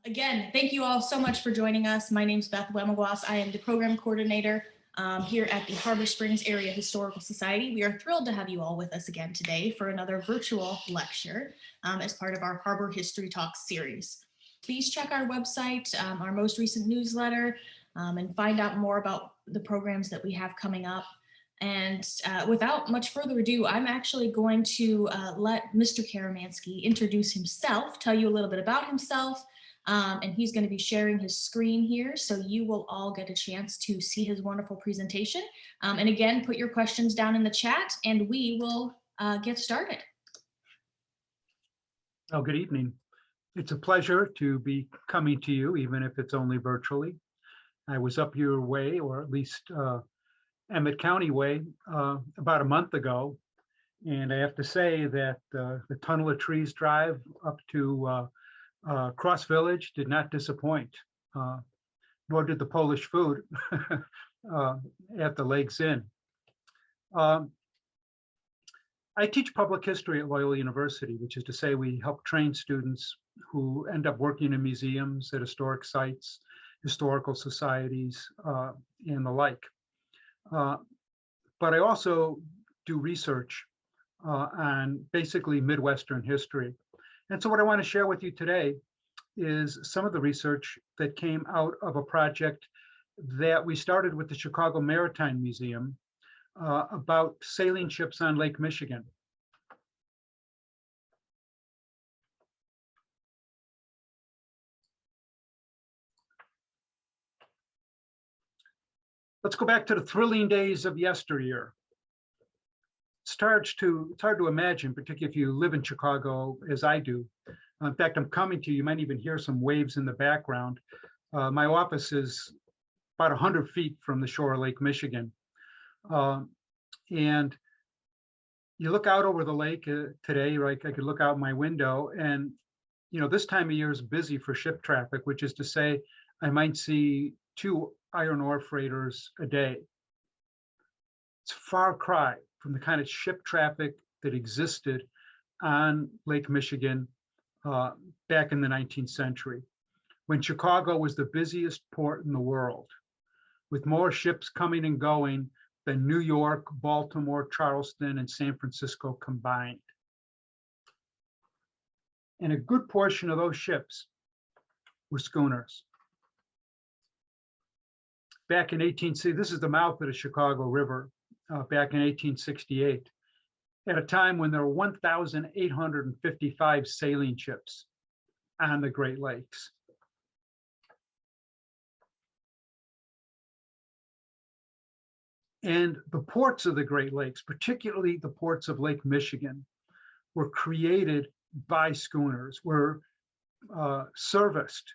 Again, thank you all so much for joining us. My name is Beth Wemagwas. I am the program coordinator here at the Harbor Springs Area Historical Society. We are thrilled to have you all with us again today for another virtual lecture as part of our Harbor History Talks series. Please check our website, our most recent newsletter, and find out more about the programs that we have coming up. And without much further ado, I'm actually going to let Mr. Karamansky introduce himself, tell you a little bit about himself, and he's going to be sharing his screen here, so you will all get a chance to see his wonderful presentation. And again, put your questions down in the chat, and we will get started. Oh, good evening. It's a pleasure to be coming to you, even if it's only virtually. I was up your way, or at least Emmett County way, about a month ago, and I have to say that the Tunnel of Trees drive up to Cross Village did not disappoint, nor did the Polish food at the Lakes Inn. I teach public history at Loyola University, which is to say we help train students who end up working in museums, at historic sites, historical societies, and the like. But I also do research on basically Midwestern history. And so what I want to share with you today is some of the research that came out of a project that we started with the Chicago Maritime Museum about sailing ships on Lake Michigan. Let's go back to the thrilling days of yesteryear. It's hard to imagine, particularly if you live in Chicago, as I do. In fact, I'm coming to you. You might even hear some waves in the background. My office is about 100 feet from the shore of Lake Michigan. And you look out over the lake today, right? I could look out my window, and this time of year is busy for ship traffic, which is to say I might see 2 iron ore freighters a day. It's a far cry from the kind of ship traffic that existed on Lake Michigan back in the 19th century, when Chicago was the busiest port in the world, with more ships coming and going than New York, Baltimore, Charleston, and San Francisco combined. And a good portion of those ships were schooners. Back in this is the mouth of the Chicago River, back in 1868, at a time when there were 1,855 sailing ships on the Great Lakes. And the ports of the Great Lakes, particularly the ports of Lake Michigan, were created by schooners, were serviced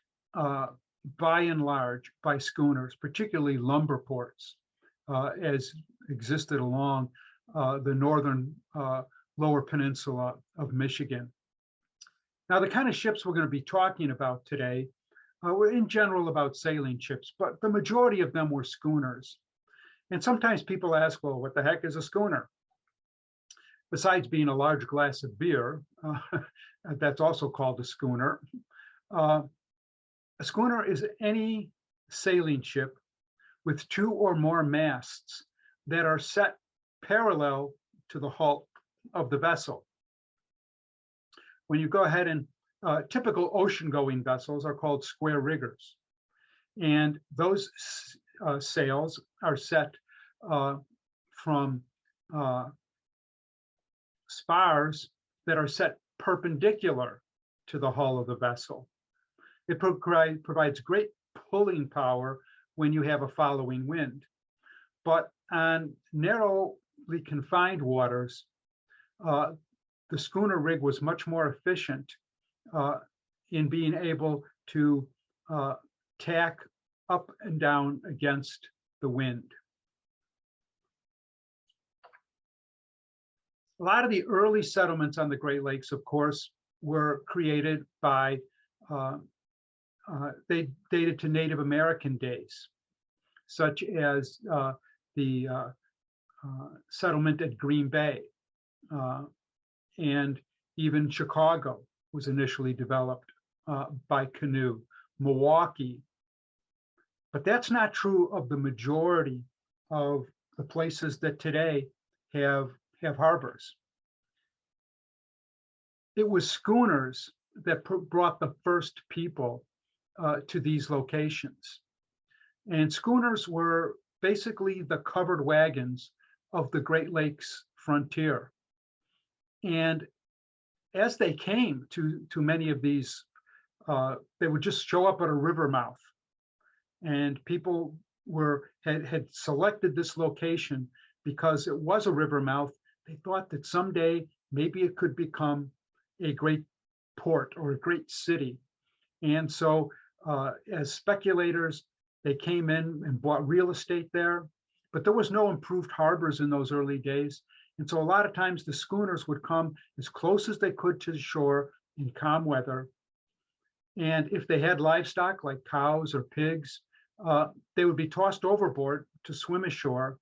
by and large by schooners, particularly lumber ports, as existed along the northern lower peninsula of Michigan. Now, the kind of ships we're going to be talking about today were in general about sailing ships, but the majority of them were schooners. And sometimes people ask, well, what the heck is a schooner? Besides being a large glass of beer, that's also called a schooner. A schooner is any sailing ship with 2 or more masts that are set parallel to the hull of the vessel. When you go ahead and typical ocean-going vessels are called square riggers. And those sails are set from spars that are set perpendicular to the hull of the vessel. It provides great pulling power when you have a following wind. But on narrowly confined waters, the schooner rig was much more efficient in being able to tack up and down against the wind. A lot of the early settlements on the Great Lakes, of course, were created by, they dated to Native American days, such as the settlement at Green Bay, and even Chicago was initially developed by canoe, Milwaukee. But that's not true of the majority of the places that today have harbors. It was schooners that brought the first people to these locations. And schooners were basically the covered wagons of the Great Lakes frontier. And as they came to many of these, they would just show up at a river mouth. And people had selected this location because it was a river mouth. They thought that someday maybe it could become a great port or a great city. And so as speculators, they came in and bought real estate there, but there was no improved harbors in those early days. And so a lot of times the schooners would come as close as they could to the shore in calm weather. And if they had livestock like cows or pigs, they would be tossed overboard to swim ashore.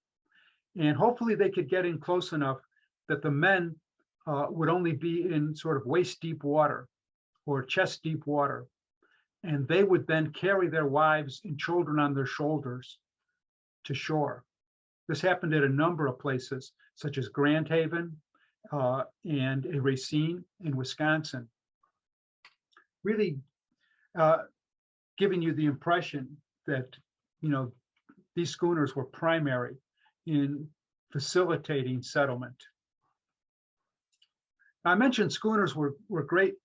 And hopefully they could get in close enough that the men would only be in sort of waist deep water or chest deep water. And they would then carry their wives and children on their shoulders to shore. This happened at a number of places, such as Grand Haven and Racine in Wisconsin. Really giving you the impression that, you know, these schooners were primary in facilitating settlement. I mentioned schooners were great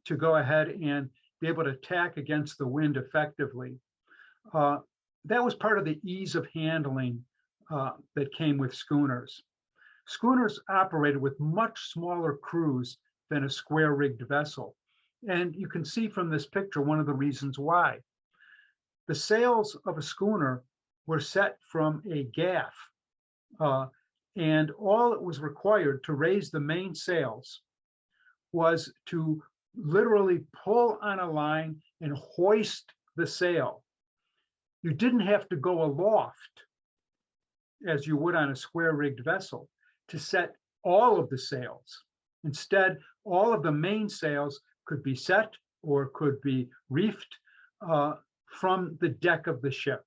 to go ahead and be able to tack against the wind effectively. That was part of the ease of handling that came with schooners. Schooners operated with much smaller crews than a square-rigged vessel. And you can see from this picture one of the reasons why. The sails of a schooner were set from a gaff, and all it was required to raise the main sails was to literally pull on a line and hoist the sail. You didn't have to go aloft as you would on a square-rigged vessel to set all of the sails. Instead, all of the main sails could be set or could be reefed from the deck of the ship.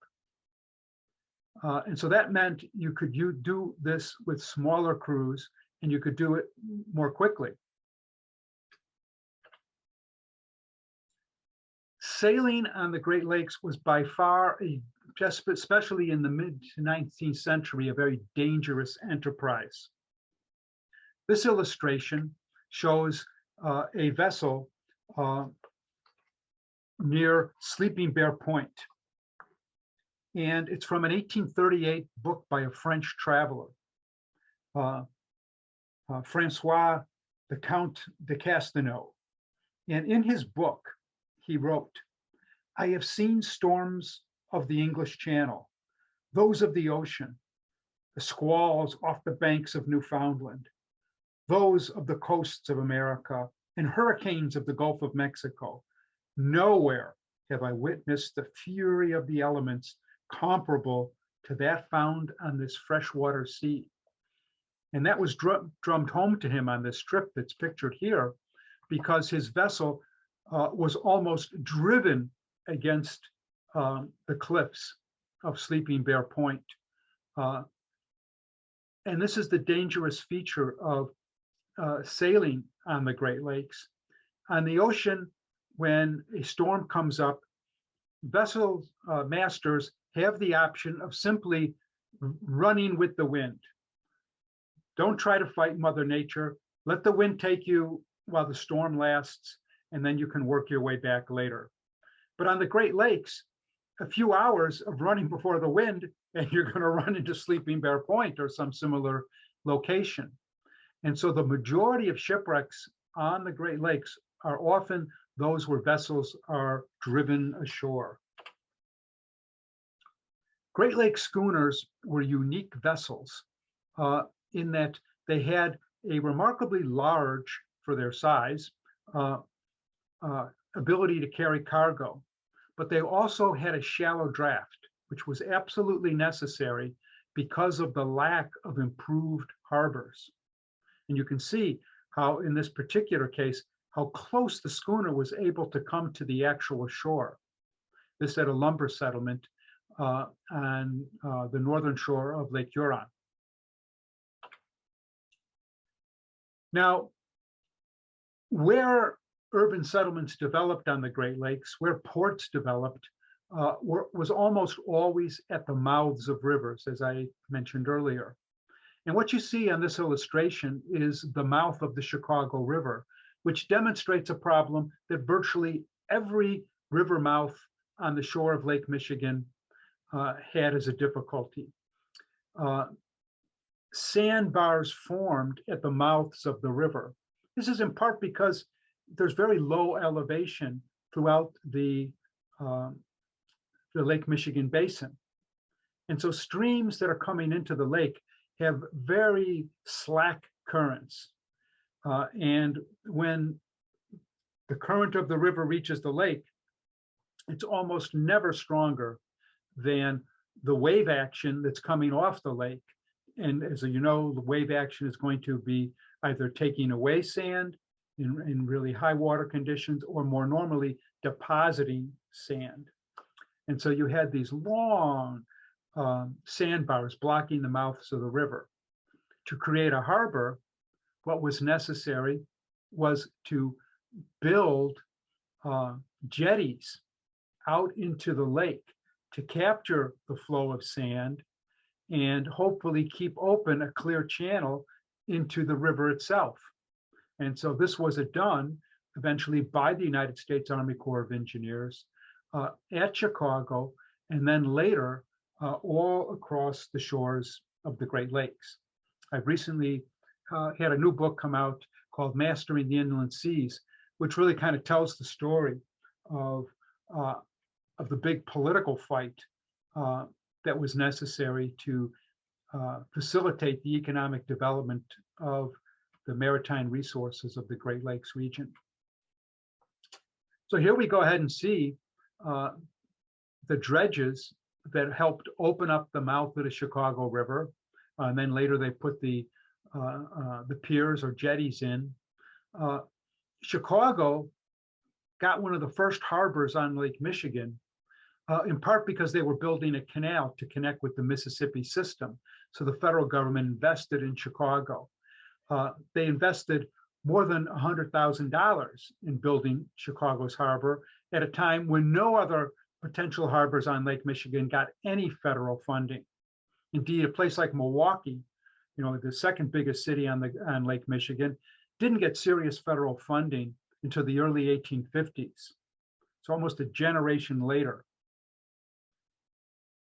And so that meant you could do this with smaller crews and you could do it more quickly. Sailing on the Great Lakes was by far, especially in the mid-19th century, a very dangerous enterprise. This illustration shows a vessel near Sleeping Bear Point. And it's from an 1838 book by a French traveler, Francois the Count de Castelnau. And in his book, he wrote, "I have seen storms of the English Channel, those of the ocean, the squalls off the banks of Newfoundland, those of the coasts of America, and hurricanes of the Gulf of Mexico. Nowhere have I witnessed the fury of the elements comparable to that found on this freshwater sea." And that was drummed home to him on this trip that's pictured here, because his vessel was almost driven against the cliffs of Sleeping Bear Point. And this is the dangerous feature of sailing on the Great Lakes. On the ocean, when a storm comes up, vessel masters have the option of simply running with the wind. Don't try to fight Mother Nature. Let the wind take you while the storm lasts, and then you can work your way back later. But on the Great Lakes, a few hours of running before the wind, and you're going to run into Sleeping Bear Point or some similar location. And so the majority of shipwrecks on the Great Lakes are often those where vessels are driven ashore. Great Lakes schooners were unique vessels in that they had a remarkably large, for their size, ability to carry cargo, but they also had a shallow draft, which was absolutely necessary because of the lack of improved harbors. And you can see how, in this particular case, how close the schooner was able to come to the actual shore. this at a lumber settlement on the northern shore of Lake Huron. Now, where urban settlements developed on the Great Lakes, where ports developed, was almost always at the mouths of rivers, as I mentioned earlier. And what you see on this illustration is the mouth of the Chicago River, which demonstrates a problem that virtually every river mouth on the shore of Lake Michigan had as a difficulty. Sandbars formed at the mouths of the river. This is in part because there's very low elevation throughout the Lake Michigan basin. And so streams that are coming into the lake have very slack currents. And when the current of the river reaches the lake, it's almost never stronger than the wave action that's coming off the lake. And as you know, the wave action is going to be either taking away sand in really high water conditions, or more normally depositing sand. And so you had these long sandbars blocking the mouths of the river. To create a harbor, what was necessary was to build jetties out into the lake to capture the flow of sand and hopefully keep open a clear channel into the river itself. And so this was done eventually by the United States Army Corps of Engineers at Chicago, and then later all across the shores of the Great Lakes. I've recently had a new book come out called Mastering the Inland Seas, which really kind of tells the story of the big political fight that was necessary to facilitate the economic development of the maritime resources of the Great Lakes region. So here we go ahead and see the dredges that helped open up the mouth of the Chicago River. And then later they put the piers or jetties in. Chicago got one of the first harbors on Lake Michigan, in part because they were building a canal to connect with the Mississippi system. So the federal government invested in Chicago. They invested more than $100,000 in building Chicago's harbor at a time when no other potential harbors on Lake Michigan got any federal funding. Indeed, a place like Milwaukee, the second biggest city on Lake Michigan, didn't get serious federal funding until the early 1850s. It's almost a generation later.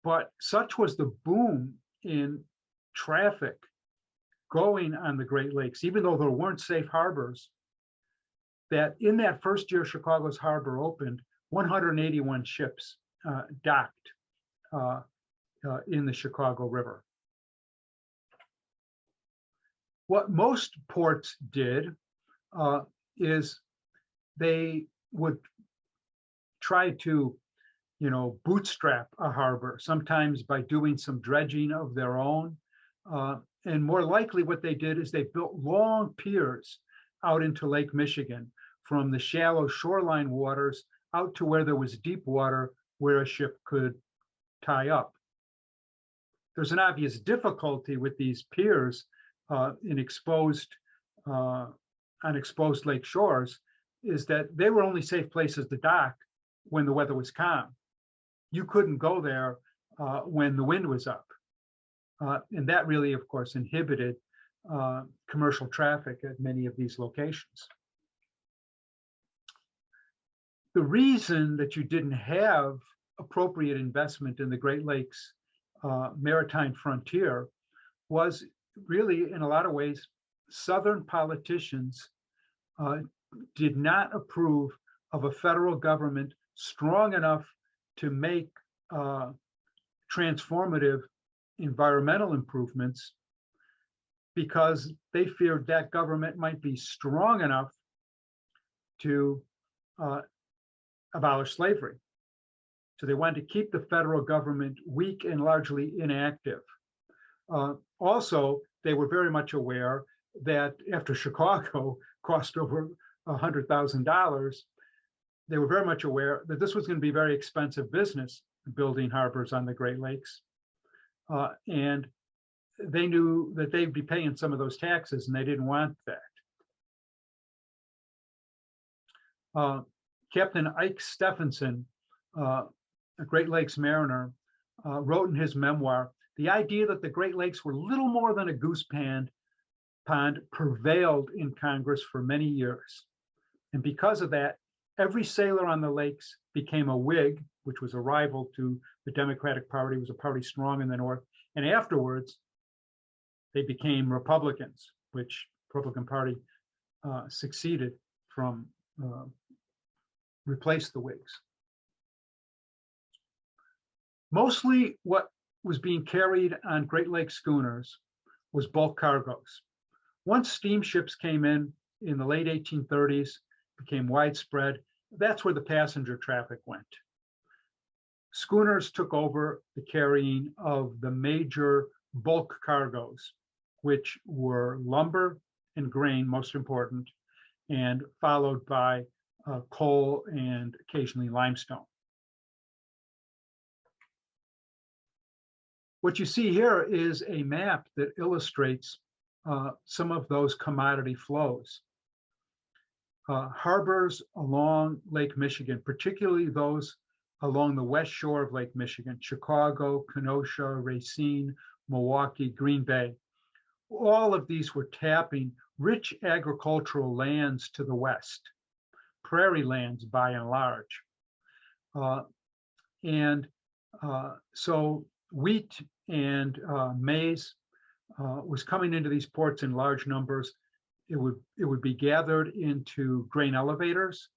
But such was the boom in traffic going on the Great Lakes, even though there weren't safe harbors, that in that first year Chicago's harbor opened, 181 ships docked in the Chicago River. What most ports did is they would try to, bootstrap a harbor, sometimes by doing some dredging of their own. And more likely what they did is they built long piers out into Lake Michigan from the shallow shoreline waters out to where there was deep water where a ship could tie up. There's an obvious difficulty with these piers on exposed lake shores, is that they were only safe places to dock when the weather was calm. You couldn't go there when the wind was up. And that really, of course, inhibited commercial traffic at many of these locations. The reason that you didn't have appropriate investment in the Great Lakes maritime frontier was really, in a lot of ways, Southern politicians did not approve of a federal government strong enough to make transformative environmental improvements, because they feared that government might be strong enough to abolish slavery. So they wanted to keep the federal government weak and largely inactive. Also, they were very much aware that after Chicago cost over $100,000, they were very much aware that this was going to be very expensive business, building harbors on the Great Lakes. And they knew that they'd be paying some of those taxes, and they didn't want that. Captain Ike Stephenson, a Great Lakes mariner, wrote in his memoir, the idea that the Great Lakes were little more than a goose pond prevailed in Congress for many years. And because of that, every sailor on the lakes became a Whig, which was a rival to the Democratic Party, was a party strong in the North. And afterwards, they became Republicans, which Republican Party succeeded from, replaced the Whigs. Mostly what was being carried on Great Lakes schooners was bulk cargoes. Once steamships came in the late 1830s, became widespread, that's where the passenger traffic went. Schooners took over the carrying of the major bulk cargoes, which were lumber and grain, most important, and followed by coal and occasionally limestone. What you see here is a map that illustrates some of those commodity flows. Harbors along Lake Michigan, particularly those along the west shore of Lake Michigan, Chicago, Kenosha, Racine, Milwaukee, Green Bay, all of these were tapping rich agricultural lands to the west, prairie lands by and large. So wheat and maize was coming into these ports in large numbers. It would be gathered into grain elevators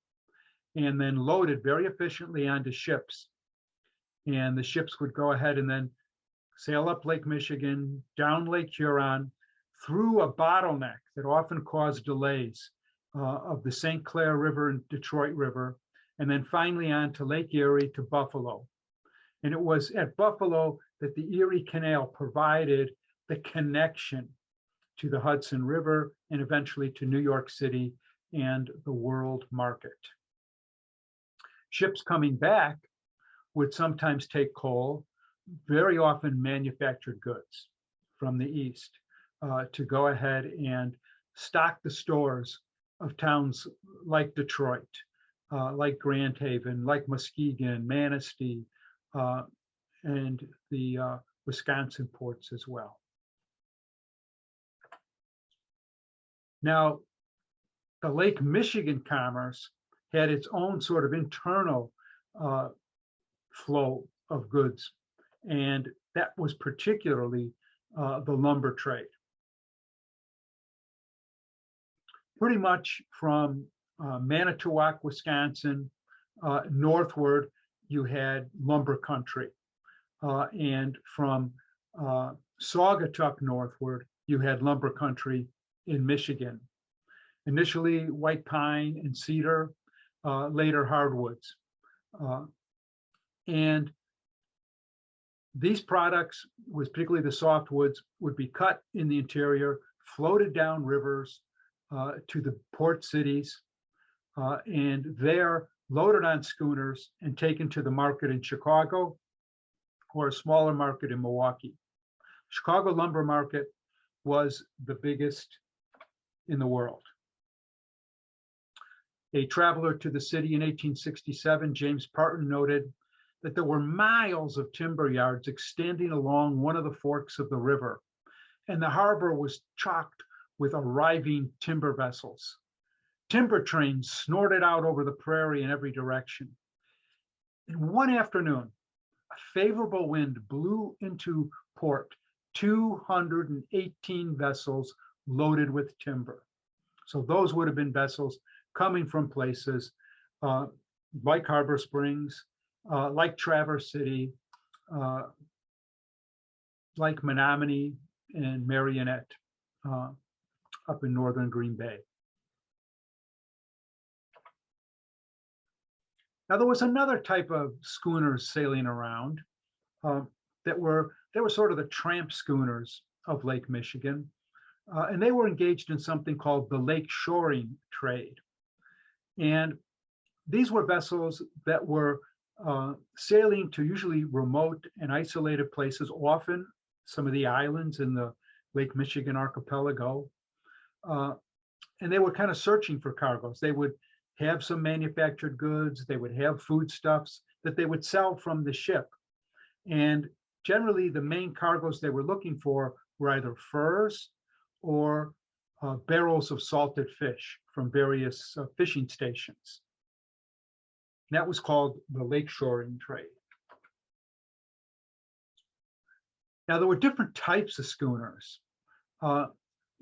and then loaded very efficiently onto ships. And the ships would go ahead and then sail up Lake Michigan, down Lake Huron, through a bottleneck that often caused delays of the St. Clair River and Detroit River, and then finally on to Lake Erie to Buffalo. And it was at Buffalo that the Erie Canal provided the connection to the Hudson River and eventually to New York City and the world market. Ships coming back would sometimes take coal, very often manufactured goods from the east, to go ahead and stock the stores of towns like Detroit, like Grand Haven, like Muskegon, Manistee, and the Wisconsin ports as well. Now, the Lake Michigan commerce had its own sort of internal flow of goods, and that was particularly the lumber trade. Pretty much from Manitowoc, Wisconsin, northward, you had lumber country. And from Saugatuck northward, you had lumber country in Michigan. Initially white pine and cedar, later hardwoods. And these products, particularly the softwoods, would be cut in the interior, floated down rivers to the port cities, and there loaded on schooners and taken to the market in Chicago or a smaller market in Milwaukee. Chicago lumber market was the biggest in the world. A traveler to the city in 1867, James Parton, noted that there were miles of timber yards extending along one of the forks of the river, and the harbor was chocked with arriving timber vessels. Timber trains snorted out over the prairie in every direction. And one afternoon, a favorable wind blew into port 218 vessels loaded with timber. So those would have been vessels coming from places like Harbor Springs, like Traverse City, like Menominee and Marionette up in northern Green Bay. Now there was another type of schooners sailing around that were sort of the tramp schooners of Lake Michigan, and they were engaged in something called the lake shoring trade. And these were vessels that were sailing to usually remote and isolated places, often some of the islands in the Lake Michigan archipelago. And they were kind of searching for cargoes. They would have some manufactured goods, they would have foodstuffs that they would sell from the ship. And generally, the main cargoes they were looking for were either furs or barrels of salted fish from various fishing stations. That was called the lakeshoring trade. Now, there were different types of schooners.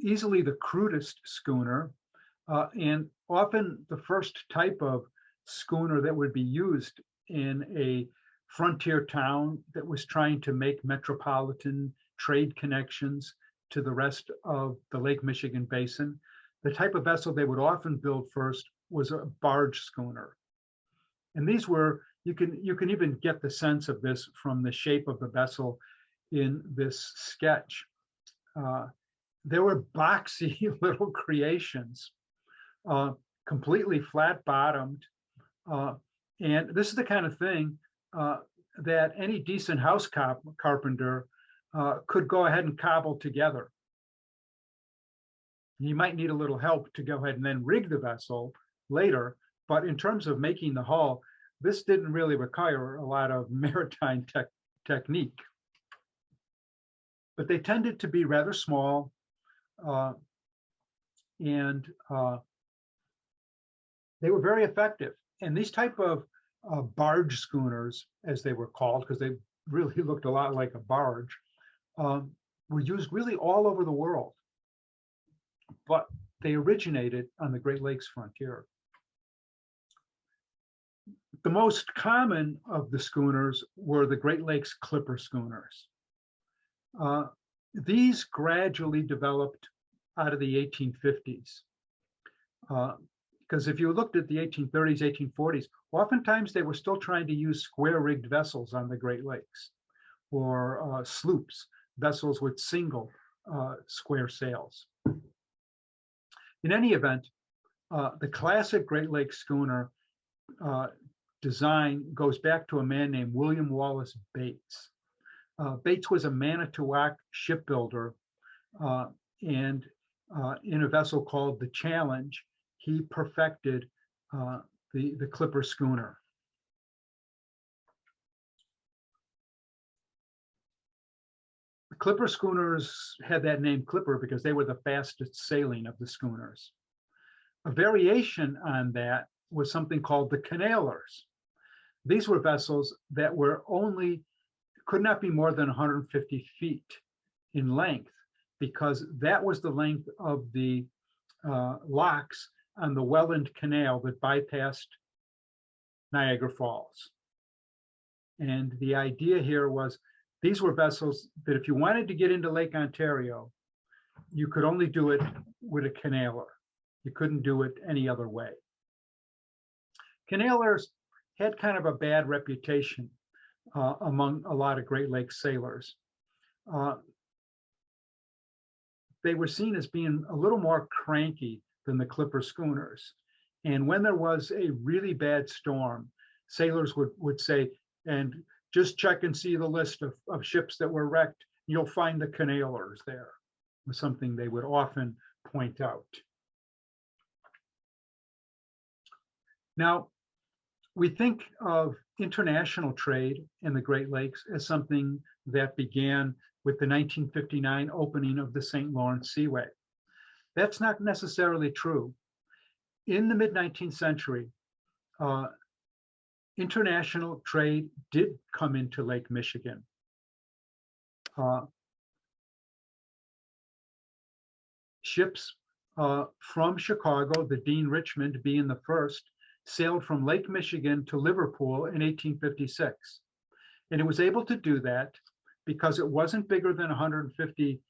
Easily the crudest schooner, and often the first type of schooner that would be used in a frontier town that was trying to make metropolitan trade connections to the rest of the Lake Michigan basin. The type of vessel they would often build first was a barge schooner. And these were, you can even get the sense of this from the shape of the vessel in this sketch. There were boxy little creations, completely flat bottomed. And this is the kind of thing that any decent house carpenter could go ahead and cobble together. You might need a little help to go ahead and then rig the vessel later, but in terms of making the hull, this didn't really require a lot of maritime technique. But they tended to be rather small, and they were very effective. And these type of barge schooners, as they were called, because they really looked a lot like a barge, were used really all over the world. But they originated on the Great Lakes frontier. The most common of the schooners were the Great Lakes clipper schooners. These gradually developed out of the 1850s. Because if you looked at the 1830s, 1840s, oftentimes they were still trying to use square-rigged vessels on the Great Lakes, or sloops, vessels with single square sails. In any event, the classic Great Lakes schooner design goes back to a man named William Wallace Bates. Bates was a Manitowoc shipbuilder, and in a vessel called the Challenge, he perfected the clipper schooner. The clipper schooners had that name clipper because they were the fastest sailing of the schooners. A variation on that was something called the canalers. These were vessels that were could not be more than 150 feet in length, because that was the length of the locks on the Welland Canal that bypassed Niagara Falls. And the idea here was these were vessels that if you wanted to get into Lake Ontario, you could only do it with a canaler. You couldn't do it any other way. Canalers had kind of a bad reputation among a lot of Great Lakes sailors. They were seen as being a little more cranky than the clipper schooners. And when there was a really bad storm, sailors would say, and just check and see the list of ships that were wrecked, you'll find the canalers there, was something they would often point out. Now, we think of international trade in the Great Lakes as something that began with the 1959 opening of the St. Lawrence Seaway. That's not necessarily true. In the mid-19th century, international trade did come into Lake Michigan. Ships from Chicago, the Dean Richmond being the first, sailed from Lake Michigan to Liverpool in 1856. And it was able to do that because it wasn't bigger than 150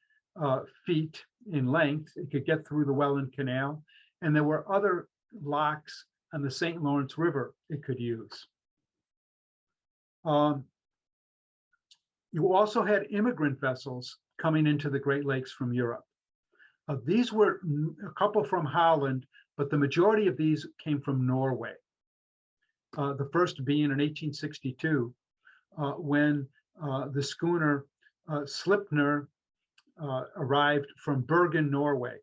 feet in length. It could get through the Welland Canal, and there were other locks on the St. Lawrence River it could use. You also had immigrant vessels coming into the Great Lakes from Europe. These were a couple from Holland, but the majority of these came from Norway. the first being in 1862, when the schooner Slipner arrived from Bergen, Norway,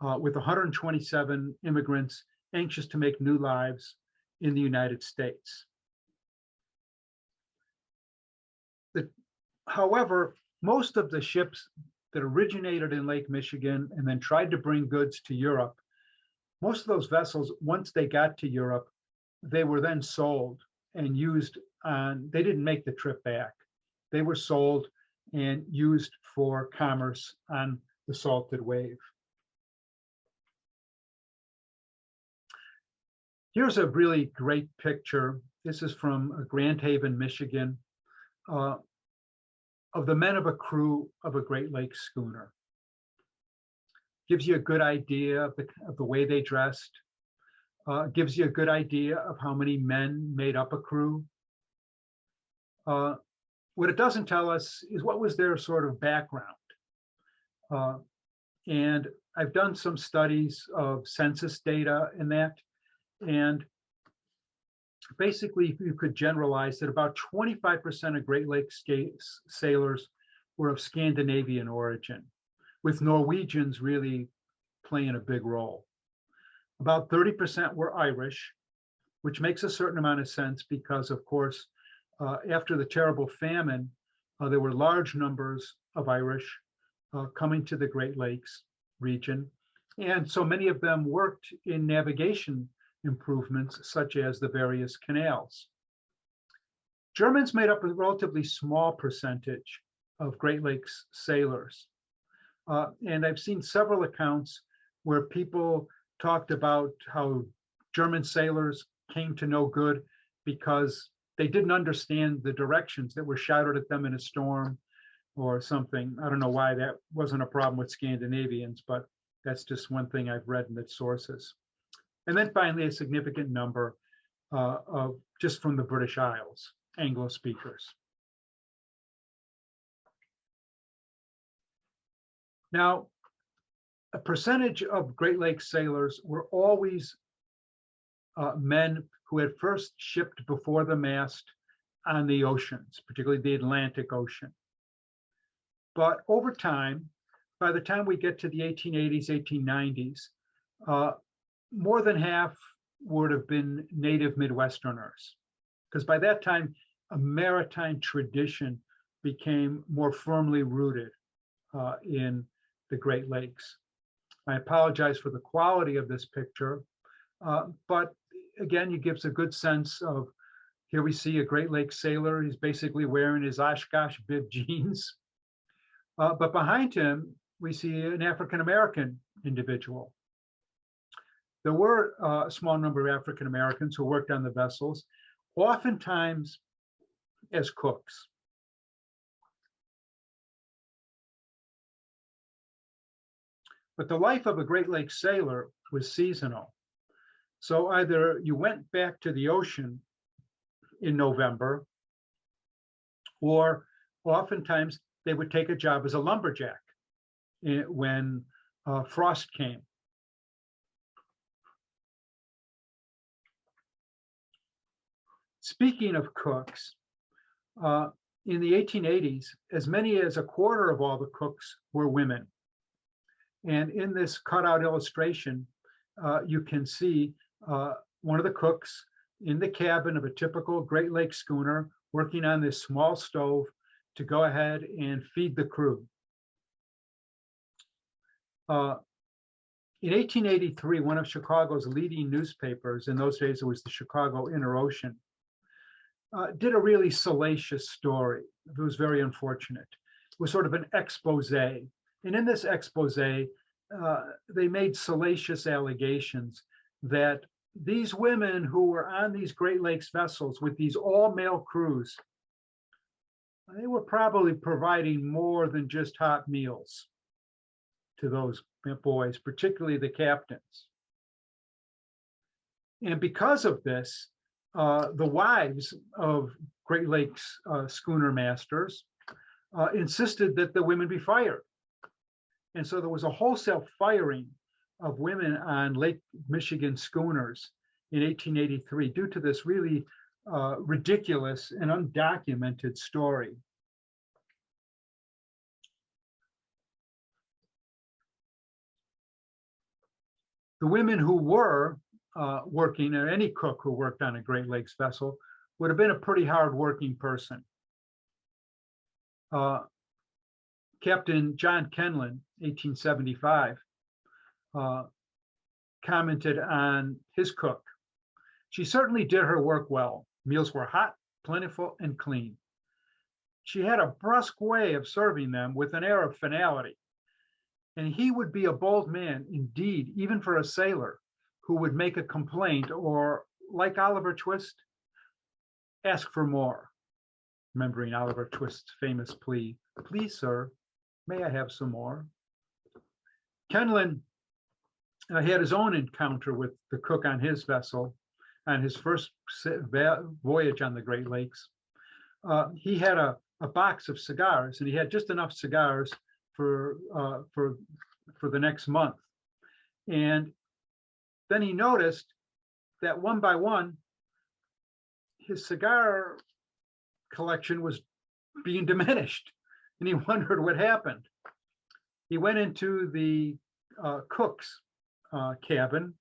with 127 immigrants anxious to make new lives in the United States. However, most of the ships that originated in Lake Michigan and then tried to bring goods to Europe, most of those vessels, once they got to Europe, they were then sold and used on, they didn't make the trip back. They were sold and used for commerce on the salted wave. Here's a really great picture. This is from Grand Haven, Michigan, of the men of a crew of a Great Lakes schooner. Gives you a good idea of the way they dressed. Gives you a good idea of how many men made up a crew. What it doesn't tell us is what was their sort of background. And I've done some studies of census data in that, and basically you could generalize that about 25% of Great Lakes sailors were of Scandinavian origin, with Norwegians really playing a big role. About 30% were Irish, which makes a certain amount of sense because, of course, after the terrible famine, there were large numbers of Irish coming to the Great Lakes region. And so many of them worked in navigation improvements, such as the various canals. Germans made up a relatively small percentage of Great Lakes sailors. And I've seen several accounts where people talked about how German sailors came to no good because they didn't understand the directions that were shouted at them in a storm or something. I don't know why that wasn't a problem with Scandinavians, but that's just one thing I've read in the sources. And then finally, a significant number of just from the British Isles, Anglo speakers. Now, a percentage of Great Lakes sailors were always men who had first shipped before the mast on the oceans, particularly the Atlantic Ocean. But over time, by the time we get to the 1880s, 1890s, more than half would have been native Midwesterners, because by that time, a maritime tradition became more firmly rooted in the Great Lakes. I apologize for the quality of this picture, but again, it gives a good sense of, here we see a Great Lakes sailor. He's basically wearing his Oshkosh bib jeans. But behind him, we see an African-American individual. There were a small number of African-Americans who worked on the vessels, oftentimes as cooks. But the life of a Great Lakes sailor was seasonal. So either you went back to the ocean in November, or oftentimes they would take a job as a lumberjack when frost came. Speaking of cooks, in the 1880s, as many as a quarter of all the cooks were women. And in this cutout illustration, you can see one of the cooks in the cabin of a typical Great Lakes schooner working on this small stove to go ahead and feed the crew. In 1883, one of Chicago's leading newspapers, in those days it was the Chicago Inner Ocean, did a really salacious story. It was very unfortunate. It was sort of an expose. And in this expose, they made salacious allegations that these women who were on these Great Lakes vessels with these all-male crews, they were probably providing more than just hot meals to those boys, particularly the captains. And because of this, the wives of Great Lakes schooner masters insisted that the women be fired. And so there was a wholesale firing of women on Lake Michigan schooners in 1883 due to this really ridiculous and undocumented story. The women who were working, or any cook who worked on a Great Lakes vessel, would have been a pretty hard-working person. Captain John Kenlin, 1875, commented on his cook. She certainly did her work well. Meals were hot, plentiful, and clean. She had a brusque way of serving them with an air of finality. And he would be a bold man, indeed, even for a sailor, who would make a complaint or, like Oliver Twist, ask for more. Remembering Oliver Twist's famous plea, "Please, sir, may I have some more?" Kenlin had his own encounter with the cook on his vessel on his first voyage on the Great Lakes. He had a box of cigars, and he had just enough cigars for the next month. And then he noticed that one by one, his cigar collection was being diminished, and he wondered what happened. He went into the cook's cabin,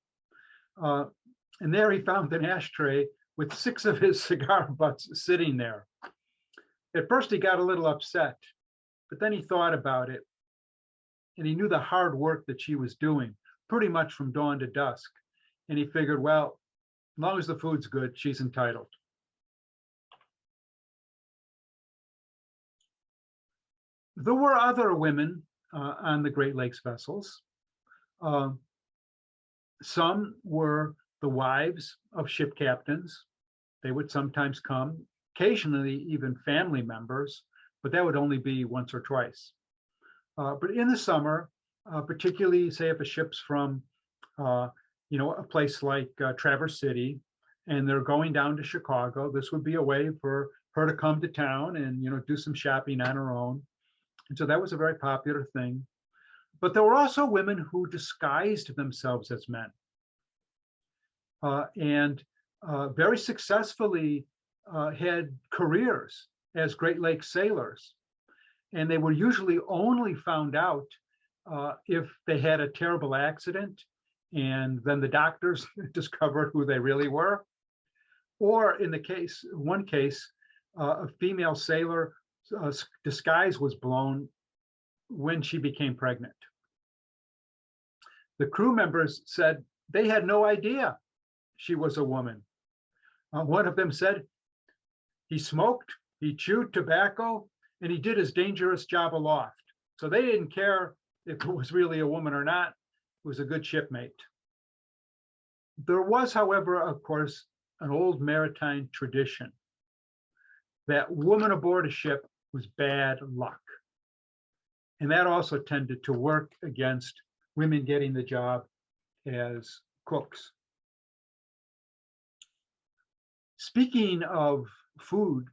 and there he found an ashtray with 6 of his cigar butts sitting there. At first, he got a little upset, but then he thought about it, and he knew the hard work that she was doing pretty much from dawn to dusk. And he figured, well, as long as the food's good, she's entitled. There were other women on the Great Lakes vessels. Some were the wives of ship captains. They would sometimes come, occasionally even family members, but that would only be once or twice. But in the summer, particularly, say, if a ship's from, a place like Traverse City, and they're going down to Chicago, this would be a way for her to come to town and, do some shopping on her own. And so that was a very popular thing. But there were also women who disguised themselves as men, and very successfully had careers as Great Lakes sailors. And they were usually only found out if they had a terrible accident, and then the doctors discovered who they really were. Or in one case, a female sailor disguise was blown when she became pregnant. The crew members said they had no idea she was a woman. One of them said he smoked, he chewed tobacco, and he did his dangerous job aloft. So they didn't care if it was really a woman or not. It was a good shipmate. There was, however, of course, an old maritime tradition that woman aboard a ship was bad luck. And that also tended to work against women getting the job as cooks. Speaking of food,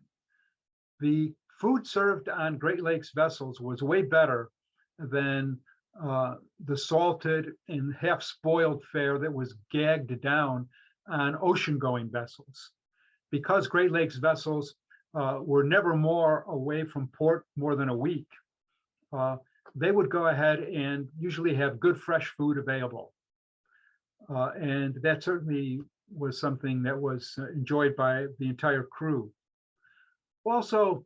the food served on Great Lakes vessels was way better than the salted and half-spoiled fare that was gagged down on ocean-going vessels. Because Great Lakes vessels were never more away from port more than a week, they would go ahead and usually have good fresh food available. And that certainly was something that was enjoyed by the entire crew. Also,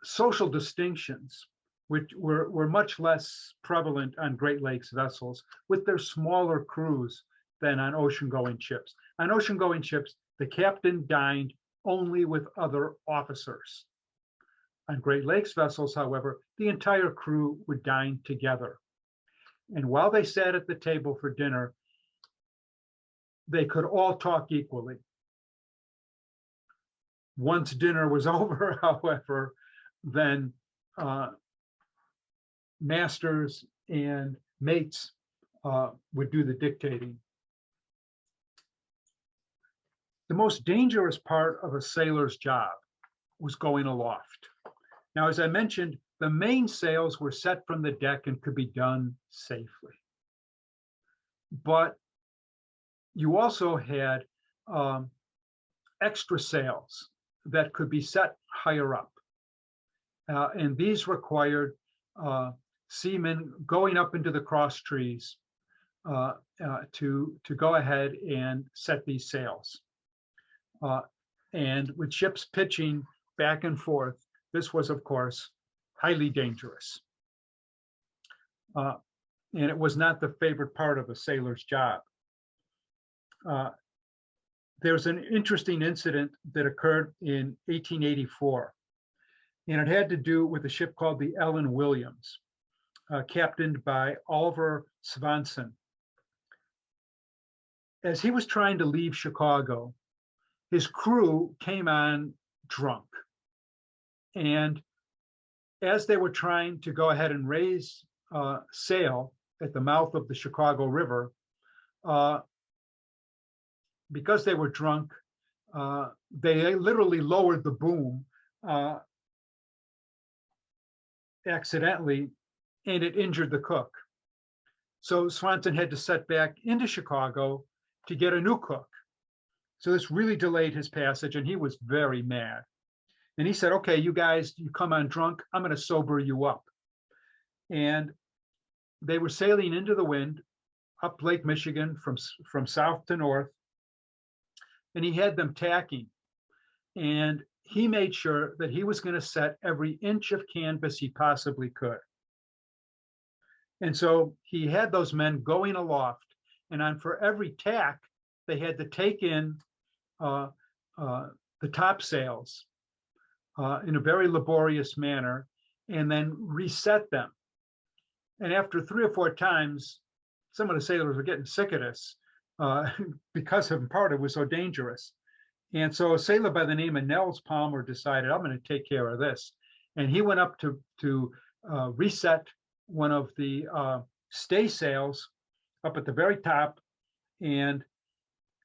social distinctions, which were much less prevalent on Great Lakes vessels with their smaller crews than on ocean-going ships. On ocean-going ships, the captain dined only with other officers. On Great Lakes vessels, however, the entire crew would dine together. And while they sat at the table for dinner, they could all talk equally. Once dinner was over, however, then masters and mates would do the dictating. The most dangerous part of a sailor's job was going aloft. Now, as I mentioned, the mainsails were set from the deck and could be done safely. But you also had extra sails that could be set higher up. And these required seamen going up into the cross trees to go ahead and set these sails. And with ships pitching back and forth, this was, of course, highly dangerous. And it was not the favorite part of a sailor's job. There's an interesting incident that occurred in 1884, and it had to do with a ship called the Ellen Williams, captained by Oliver Svanson. As he was trying to leave Chicago, his crew came on drunk. And as they were trying to go ahead and raise sail at the mouth of the Chicago River, because they were drunk, they literally lowered the boom accidentally, and it injured the cook. So Swanson had to set back into Chicago to get a new cook. So this really delayed his passage, and he was very mad. And he said, okay, you guys, you come on drunk, I'm going to sober you up. And they were sailing into the wind up Lake Michigan from south to north. And he had them tacking. And he made sure that he was going to set every inch of canvas he possibly could. And so he had those men going aloft, and for every tack, they had to take in the topsails in a very laborious manner, and then reset them. And after 3 or 4 times, some of the sailors were getting sick of this because in part it was so dangerous. And so a sailor by the name of Nels Palmer decided, I'm going to take care of this. And he went up to reset one of the stay sails up at the very top, and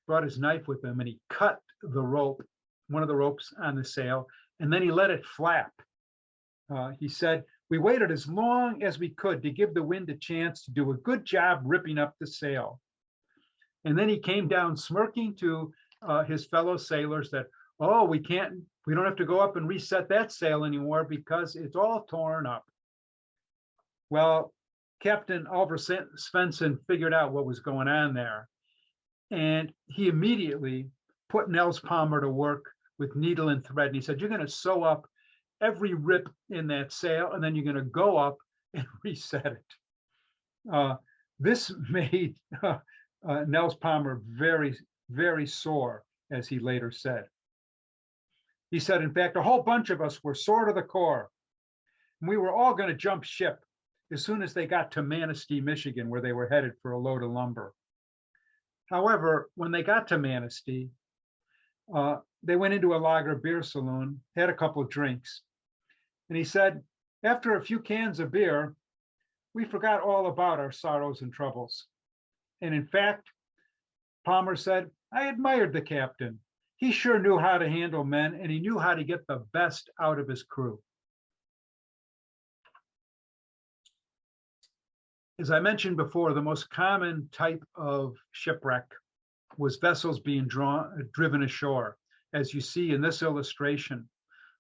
brought his knife with him, and he cut the rope, one of the ropes on the sail, and then he let it flap. He said, we waited as long as we could to give the wind a chance to do a good job ripping up the sail. And then he came down smirking to his fellow sailors that, oh, we don't have to go up and reset that sail anymore because it's all torn up. Well, Captain Oliver Svensson figured out what was going on there. And he immediately put Nels Palmer to work with needle and thread. And he said, you're going to sew up every rip in that sail, and then you're going to go up and reset it. This made Nels Palmer very, very sore, as he later said. He said, in fact, a whole bunch of us were sore to the core. And we were all going to jump ship as soon as they got to Manistee, Michigan, where they were headed for a load of lumber. However, when they got to Manistee, they went into a lager beer saloon, had a couple of drinks. And he said, after a few cans of beer, we forgot all about our sorrows and troubles. And in fact, Palmer said, I admired the captain. He sure knew how to handle men, and he knew how to get the best out of his crew. As I mentioned before, the most common type of shipwreck was vessels being driven ashore, as you see in this illustration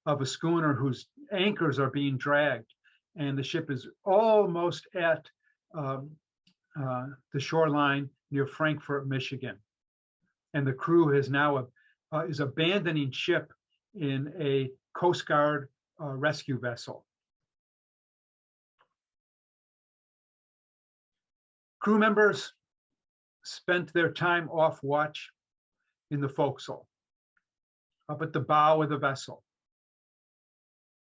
of a schooner whose anchors are being dragged, and the ship is almost at the shoreline near Frankfort, Michigan. And the crew is now is abandoning ship in a Coast Guard rescue vessel. Crew members spent their time off watch in the forecastle, up at the bow of the vessel.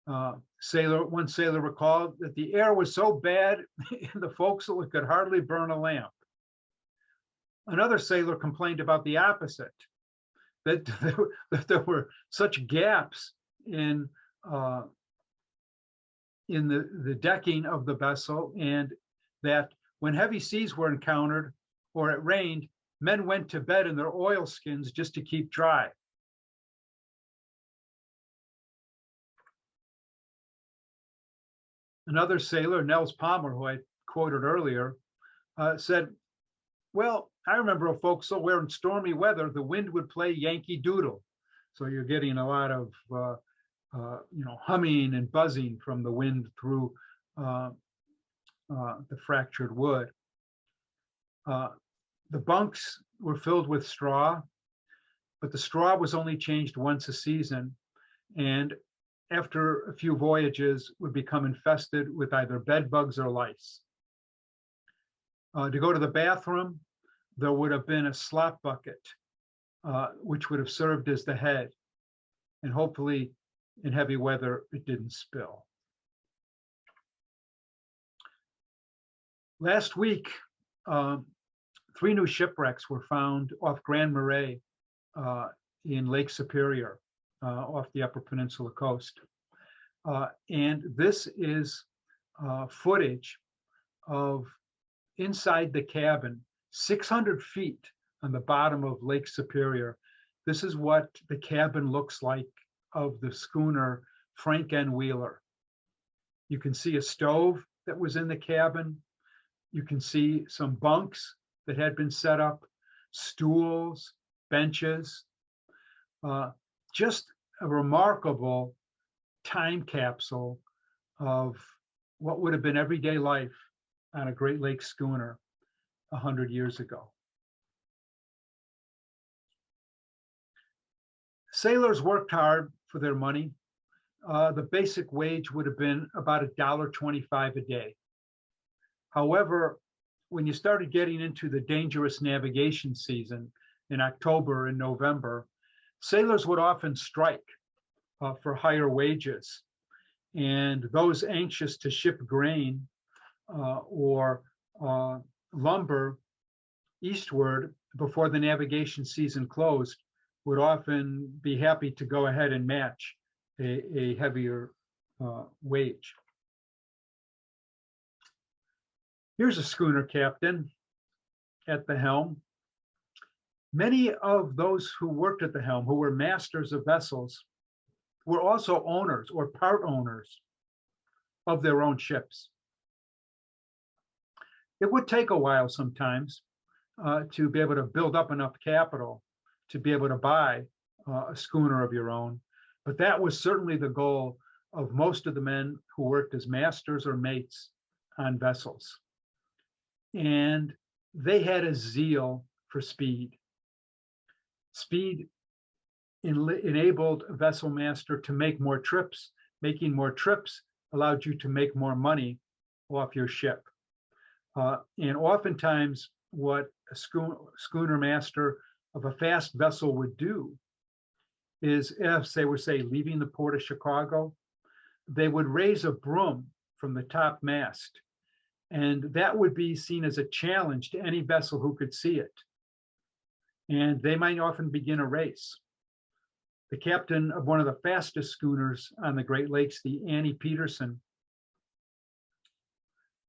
One sailor recalled that the air was so bad in the forecastle it could hardly burn a lamp. Another sailor complained about the opposite, that there were such gaps in the decking of the vessel, and that when heavy seas were encountered or it rained, men went to bed in their oilskins just to keep dry. Another sailor, Nels Palmer, who I quoted earlier, said, well, I remember folks so wearing stormy weather, the wind would play Yankee Doodle. So you're getting a lot of humming and buzzing from the wind through the fractured wood. The bunks were filled with straw, but the straw was only changed once a season, and after a few voyages would become infested with either bed bugs or lice. To go to the bathroom, there would have been a slop bucket, which would have served as the head, and hopefully in heavy weather, it didn't spill. Last week, 3 new shipwrecks were found off Grand Marais in Lake Superior, off the Upper Peninsula coast. And this is footage of inside the cabin, 600 feet on the bottom of Lake Superior. This is what the cabin looks like of the schooner Frank N. Wheeler. You can see a stove that was in the cabin. You can see some bunks that had been set up, stools, benches, just a remarkable time capsule of what would have been everyday life on a Great Lakes schooner 100 years ago. Sailors worked hard for their money. The basic wage would have been about $1.25 a day. However, when you started getting into the dangerous navigation season in October and November, sailors would often strike for higher wages. And those anxious to ship grain or lumber eastward before the navigation season closed would often be happy to go ahead and match a heavier wage. Here's a schooner captain at the helm. Many of those who worked at the helm, who were masters of vessels, were also owners or part owners of their own ships. It would take a while sometimes to be able to build up enough capital to be able to buy a schooner of your own. But that was certainly the goal of most of the men who worked as masters or mates on vessels. And they had a zeal for speed. Speed enabled a vessel master to make more trips. Making more trips allowed you to make more money off your ship. And oftentimes what a schooner master of a fast vessel would do is, if they were, say, leaving the port of Chicago, they would raise a broom from the top mast. And that would be seen as a challenge to any vessel who could see it. And they might often begin a race. The captain of one of the fastest schooners on the Great Lakes, the Annie Peterson,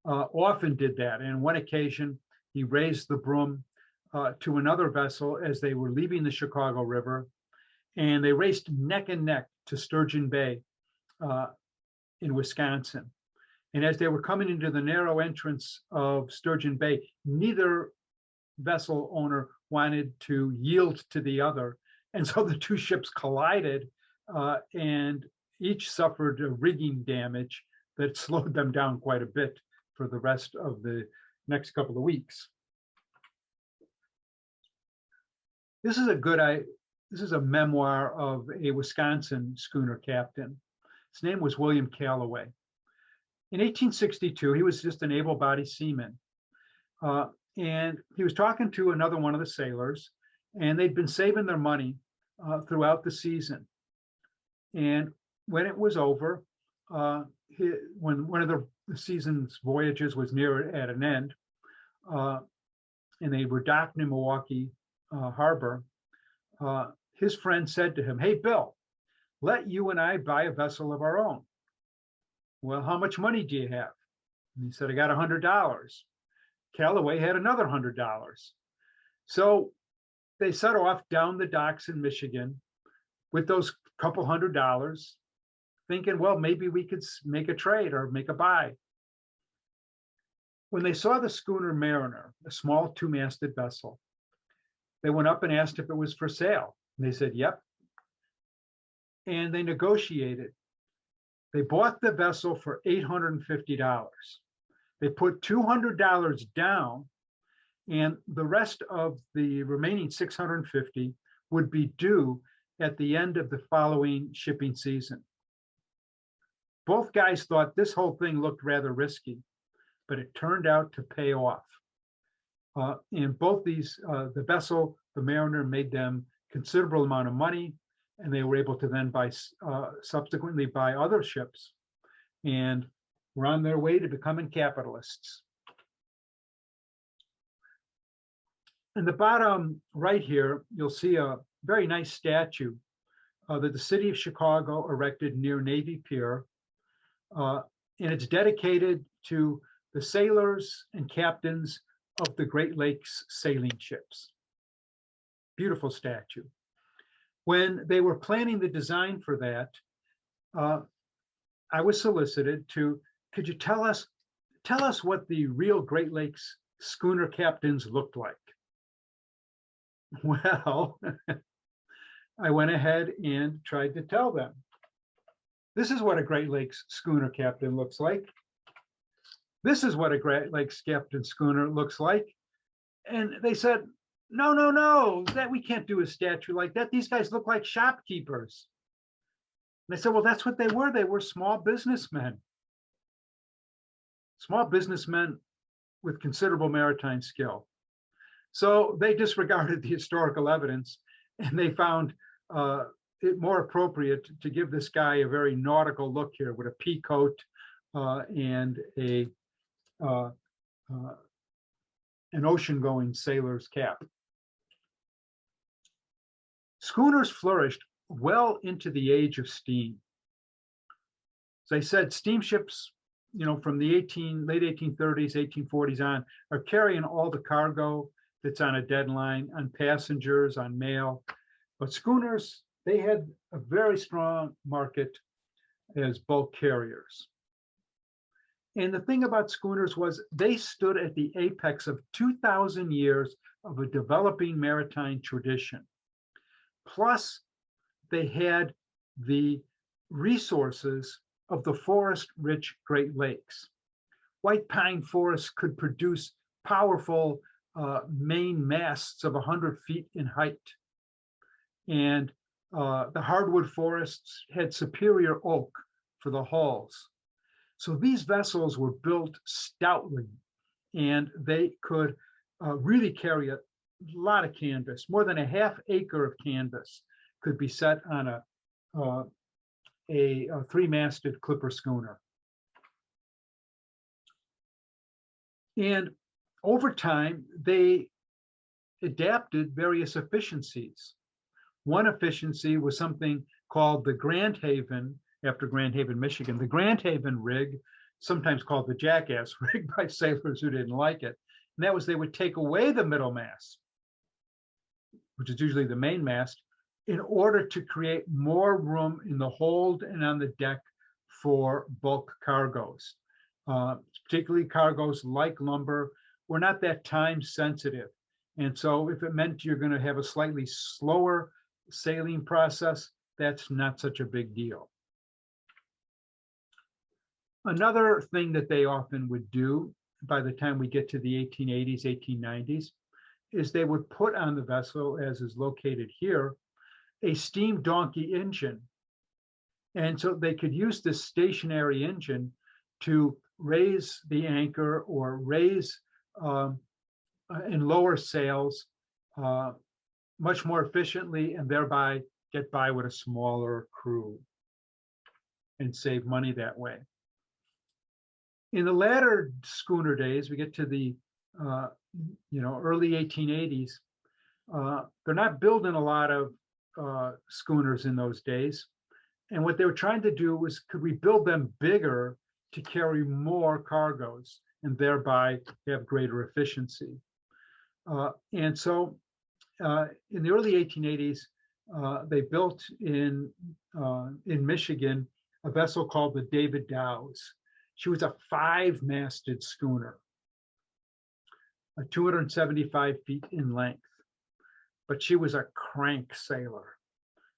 often did that. And on one occasion, he raised the broom to another vessel as they were leaving the Chicago River, and they raced neck and neck to Sturgeon Bay in Wisconsin. And as they were coming into the narrow entrance of Sturgeon Bay, neither vessel owner wanted to yield to the other. And so the two ships collided and each suffered a rigging damage that slowed them down quite a bit for the rest of the next couple of weeks. This is a memoir of a Wisconsin schooner captain. His name was William Calloway. In 1862, he was just an able-bodied seaman. And he was talking to another one of the sailors, and they'd been saving their money throughout the season. And when it was over, when one of the season's voyages was near at an end, and they were docked in Milwaukee Harbor, his friend said to him, "Hey, Bill, let you and I buy a vessel of our own." "Well, how much money do you have?" And he said, "I got $100. Calloway had another $100. So they set off down the docks in Michigan with those couple $100, thinking, well, maybe we could make a trade or make a buy. When they saw the schooner Mariner, a small 2-masted vessel, They went up and asked if it was for sale. And they said, yep. And they negotiated. They bought the vessel for $850. They put $200 down, and the rest of the remaining $650 would be due at the end of the following shipping season. Both guys thought this whole thing looked rather risky, but it turned out to pay off. In both these, the vessel, the Mariner, made them considerable amount of money, and they were able to then subsequently buy other ships, and were on their way to becoming capitalists. In the bottom right here, you'll see a very nice statue that the city of Chicago erected near Navy Pier, and it's dedicated to the sailors and captains of the Great Lakes sailing ships. Beautiful statue. When they were planning the design for that, I was solicited to, could you tell us what the real Great Lakes schooner captains looked like? Well, I went ahead and tried to tell them. This is what a Great Lakes schooner captain looks like. This is what a Great Lakes captain schooner looks like. And they said, no, that we can't do a statue like that. These guys look like shopkeepers. And I said, well, that's what they were. They were small businessmen. Small businessmen with considerable maritime skill. So they disregarded the historical evidence, and they found it more appropriate to give this guy a very nautical look here with a pea coat and an ocean-going sailor's cap. Schooners flourished well into the age of steam. As I said, steamships, from the late 1830s, 1840s on, are carrying all the cargo that's on a deadline, on passengers, on mail. But schooners, they had a very strong market as bulk carriers. And the thing about schooners was they stood at the apex of 2,000 years of a developing maritime tradition. Plus, they had the resources of the forest-rich Great Lakes. White pine forests could produce powerful main masts of 100 feet in height. And the hardwood forests had superior oak for the hulls. So these vessels were built stoutly, and they could really carry a lot of canvas. More than a half acre of canvas could be set on a three-masted clipper schooner. And over time, they adapted various efficiencies. One efficiency was something called the Grand Haven, after Grand Haven, Michigan. The Grand Haven rig, sometimes called the jackass rig by sailors who didn't like it. And that was they would take away the middle mast, which is usually the main mast, in order to create more room in the hold and on the deck for bulk cargoes. Particularly cargoes like lumber were not that time sensitive. And so if it meant you're going to have a slightly slower sailing process, that's not such a big deal. Another thing that they often would do by the time we get to the 1880s, 1890s, is they would put on the vessel, as is located here, a steam donkey engine. And so they could use this stationary engine to raise the anchor or raise and lower sails much more efficiently, and thereby get by with a smaller crew and save money that way. In the latter schooner days, we get to the early 1880s. They're not building a lot of schooners in those days, and what they were trying to do was, could we build them bigger to carry more cargoes and thereby have greater efficiency? And so in the early 1880s, they built in Michigan a vessel called the David Dow's. She was a 5-masted schooner, 275 feet in length. but she was a crank sailor,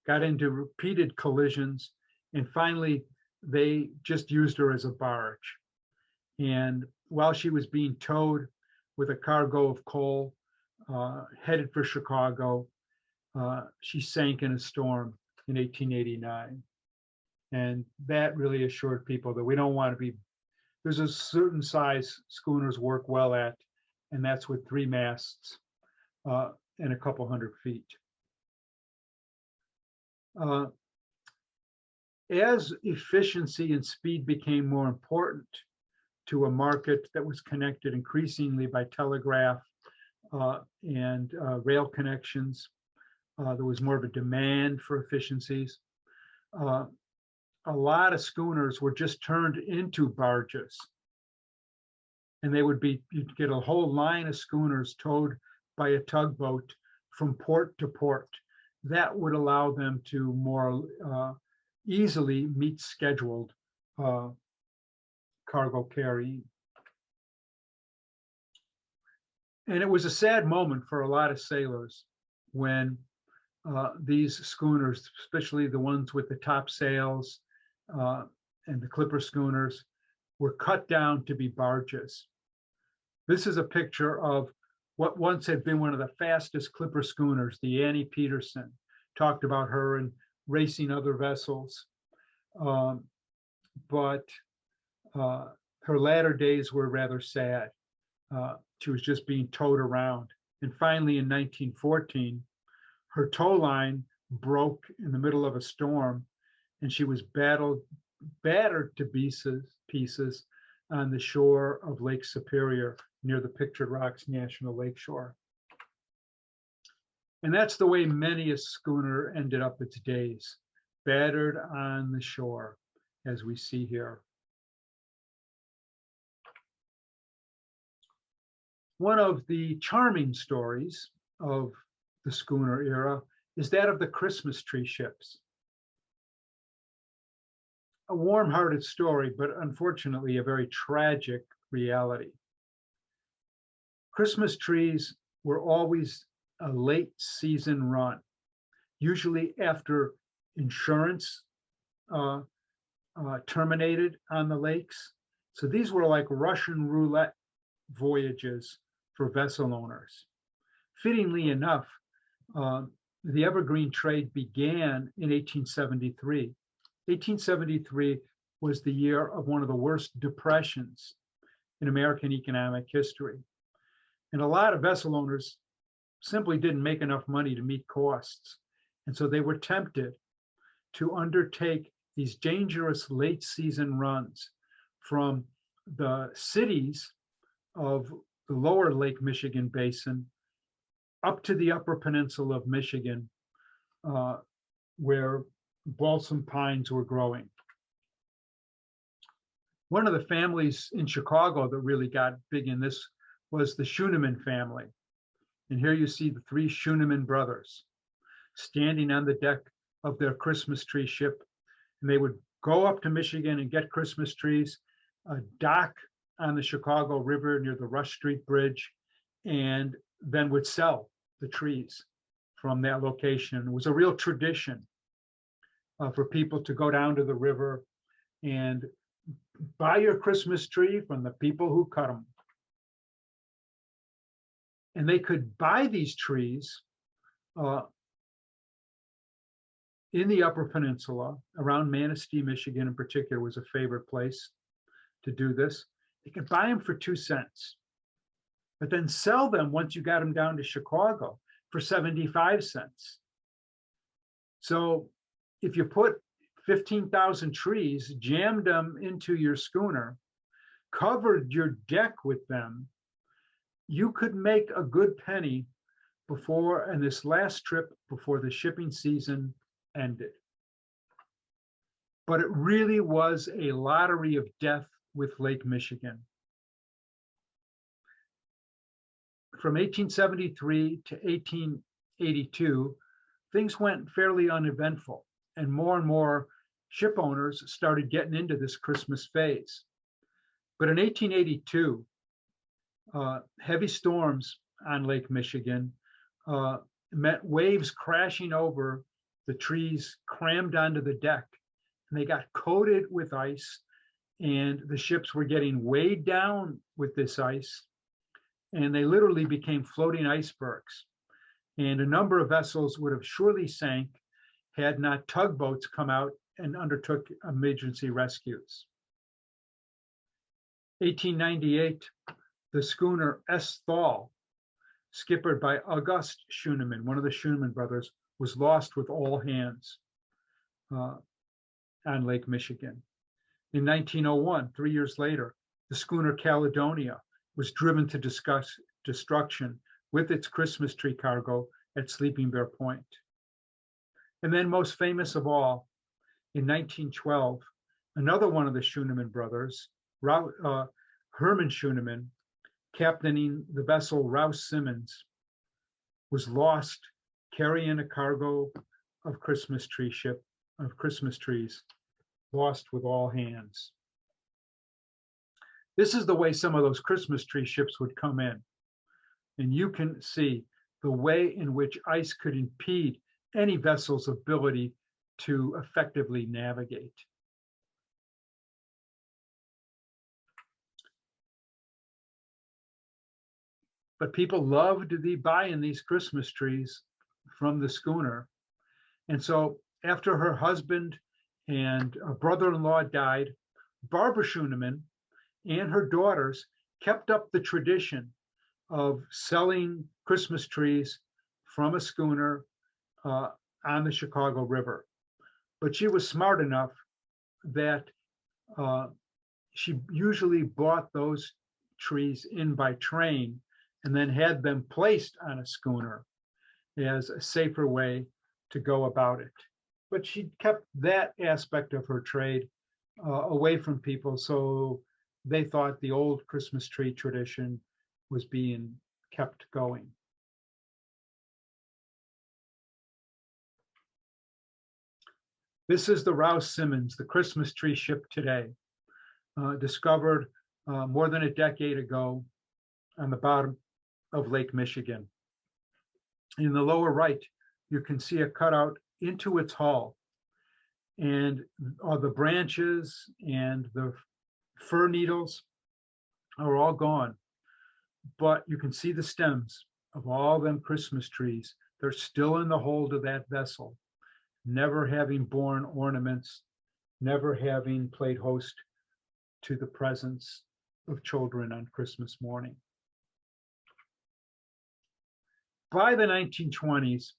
got into repeated collisions, and finally they just used her as a barge. And while she was being towed with a cargo of coal headed for Chicago, she sank in a storm in 1889. And that really assured people that we don't want to be, there's a certain size schooners work well at, and that's with 3 masts and a couple hundred feet. As efficiency and speed became more important to a market that was connected increasingly by telegraph and rail connections, there was more of a demand for efficiencies. A lot of schooners were just turned into barges. And they would be, you'd get a whole line of schooners towed by a tugboat from port to port. That would allow them to more easily meet scheduled cargo carrying. And it was a sad moment for a lot of sailors when these schooners, especially the ones with the top sails and the clipper schooners, were cut down to be barges. This is a picture of what once had been one of the fastest clipper schooners, the Annie Peterson. Talked about her and racing other vessels. But her latter days were rather sad. She was just being towed around. And finally, in 1914, her tow line broke in the middle of a storm, and she was battered to pieces on the shore of Lake Superior near the Pictured Rocks National Lakeshore. And that's the way many a schooner ended up its days, battered on the shore, as we see here. One of the charming stories of the schooner era is that of the Christmas tree ships. A warm-hearted story, but unfortunately a very tragic reality. Christmas trees were always a late season run, usually after insurance terminated on the lakes. So these were like Russian roulette voyages for vessel owners. Fittingly enough, the evergreen trade began in 1873. 1873 was the year of one of the worst depressions in American economic history. And a lot of vessel owners simply didn't make enough money to meet costs. And so they were tempted to undertake these dangerous late season runs from the cities of the lower Lake Michigan basin up to the upper peninsula of Michigan, where balsam pines were growing. One of the families in Chicago that really got big in this was the Schooner family. And here you see the 3 Schooner brothers standing on the deck of their Christmas tree ship. And they would go up to Michigan and get Christmas trees, dock on the Chicago River near the Rush Street Bridge, and then would sell the trees from that location. It was a real tradition for people to go down to the river and buy your Christmas tree from the people who cut them. And they could buy these trees in the Upper Peninsula, around Manistee, Michigan in particular was a favorite place to do this. They could buy them for 2 cents, but then sell them once you got them down to Chicago for 75 cents. So if you put 15,000 trees, jammed them into your schooner, covered your deck with them, you could make a good penny before, and this last trip before the shipping season ended. But it really was a lottery of death with Lake Michigan. From 1873 to 1882, things went fairly uneventful, and more ship owners started getting into this Christmas phase. But in 1882, heavy storms on Lake Michigan meant waves crashing over the trees, crammed onto the deck, and they got coated with ice, and the ships were getting weighed down with this ice, and they literally became floating icebergs. And a number of vessels would have surely sank had not tugboats come out and undertook emergency rescues. 1898, the schooner Esthal, skippered by August Schoonerman, one of the Schoonerman brothers, was lost with all hands on Lake Michigan. In 1901, 3 years later, the schooner Caledonia was driven to destruction with its Christmas tree cargo at Sleeping Bear Point. And then most famous of all, in 1912, another one of the Schoonerman brothers, Herman Schoonerman, captaining the vessel Rouse Simmons, was lost carrying a cargo of Christmas trees, lost with all hands. This is the way some of those Christmas tree ships would come in. And you can see the way in which ice could impede any vessel's ability to effectively navigate. But people loved to be buying these Christmas trees from the schooner. And so after her husband and a brother-in-law died, Barbara Schoonerman and her daughters kept up the tradition of selling Christmas trees from a schooner on the Chicago River. But she was smart enough that she usually bought those trees in by train and then had them placed on a schooner as a safer way to go about it. But she kept that aspect of her trade away from people, so they thought the old Christmas tree tradition was being kept going. This is the Rouse Simmons, the Christmas tree ship today, discovered more than a decade ago on the bottom of Lake Michigan. In the lower right, you can see a cutout into its hull, and all the branches and the fir needles are all gone, but you can see the stems of all them Christmas trees. They're still in the hold of that vessel, never having borne ornaments, never having played host to the presence of children on Christmas morning. By the 1920s,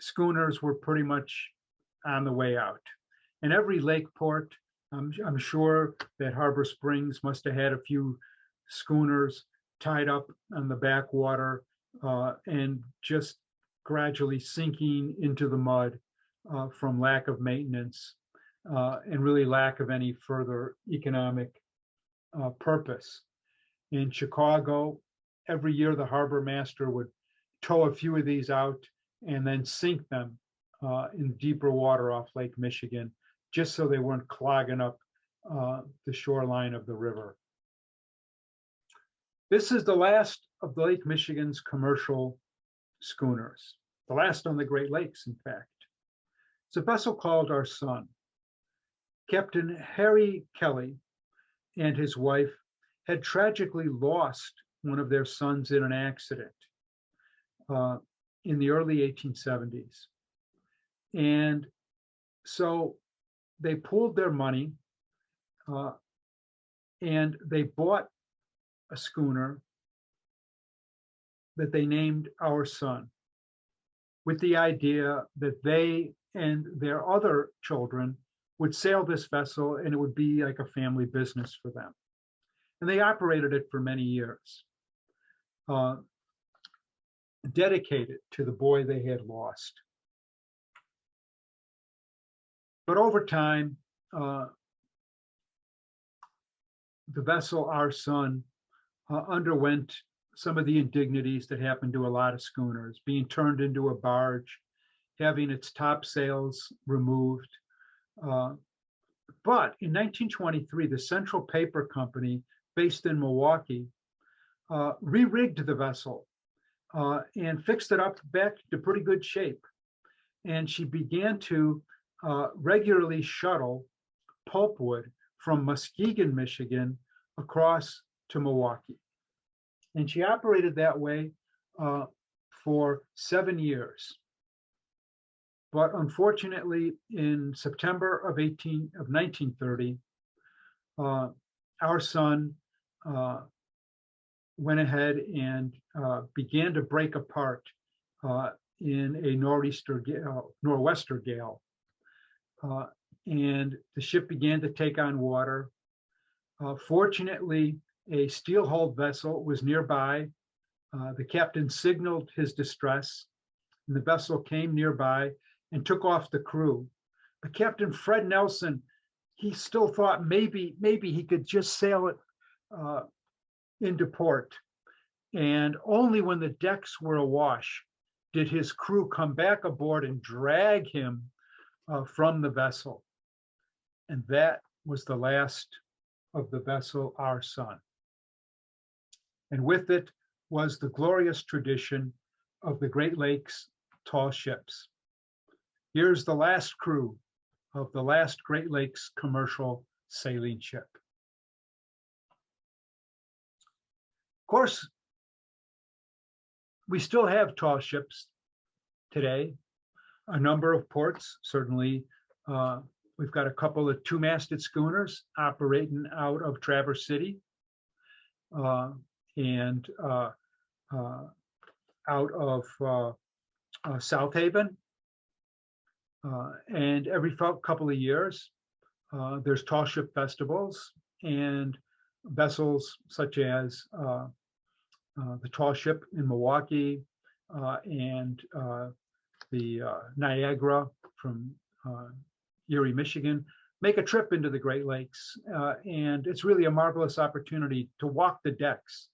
schooners were pretty much on the way out. And every lake port, I'm sure that Harbor Springs must have had a few schooners tied up on the backwater and just gradually sinking into the mud from lack of maintenance and really lack of any further economic purpose. In Chicago, every year the harbor master would tow a few of these out and then sink them in deeper water off Lake Michigan, just so they weren't clogging up the shoreline of the river. This is the last of the Lake Michigan's commercial schooners, the last on the Great Lakes, in fact. It's a vessel called Our Sun. Captain Harry Kelly and his wife had tragically lost one of their sons in an accident in the early 1870s. And so they pooled their money and they bought a schooner that they named Our Sun, with the idea that they and their other children would sail this vessel and it would be like a family business for them. And they operated it for many years, dedicated to the boy they had lost. But over time, the vessel Our Sun underwent some of the indignities that happened to a lot of schooners, being turned into a barge, having its topsails removed. But in 1923, the Central Paper Company, based in Milwaukee, re-rigged the vessel and fixed it up back to pretty good shape. And she began to regularly shuttle pulpwood from Muskegon, Michigan, across to Milwaukee. And she operated that way for 7 years. But unfortunately, in September of 1930, our son went ahead and began to break apart in a nor'wester gale. And the ship began to take on water. Fortunately, a steel-hulled vessel was nearby. The captain signaled his distress, and the vessel came nearby and took off the crew. But Captain Fred Nelson, he still thought maybe he could just sail it into port. And only when the decks were awash did his crew come back aboard and drag him from the vessel. And that was the last of the vessel, our son. And with it was the glorious tradition of the Great Lakes tall ships. Here's the last crew of the last Great Lakes commercial sailing ship. Of course, we still have tall ships today, a number of ports. Certainly, we've got a couple of two-masted schooners operating out of Traverse City and out of South Haven. And every couple of years, there's tall ship festivals, and vessels such as the tall ship in Milwaukee and the Niagara from Erie, Michigan, make a trip into the Great Lakes. And it's really a marvelous opportunity to walk the decks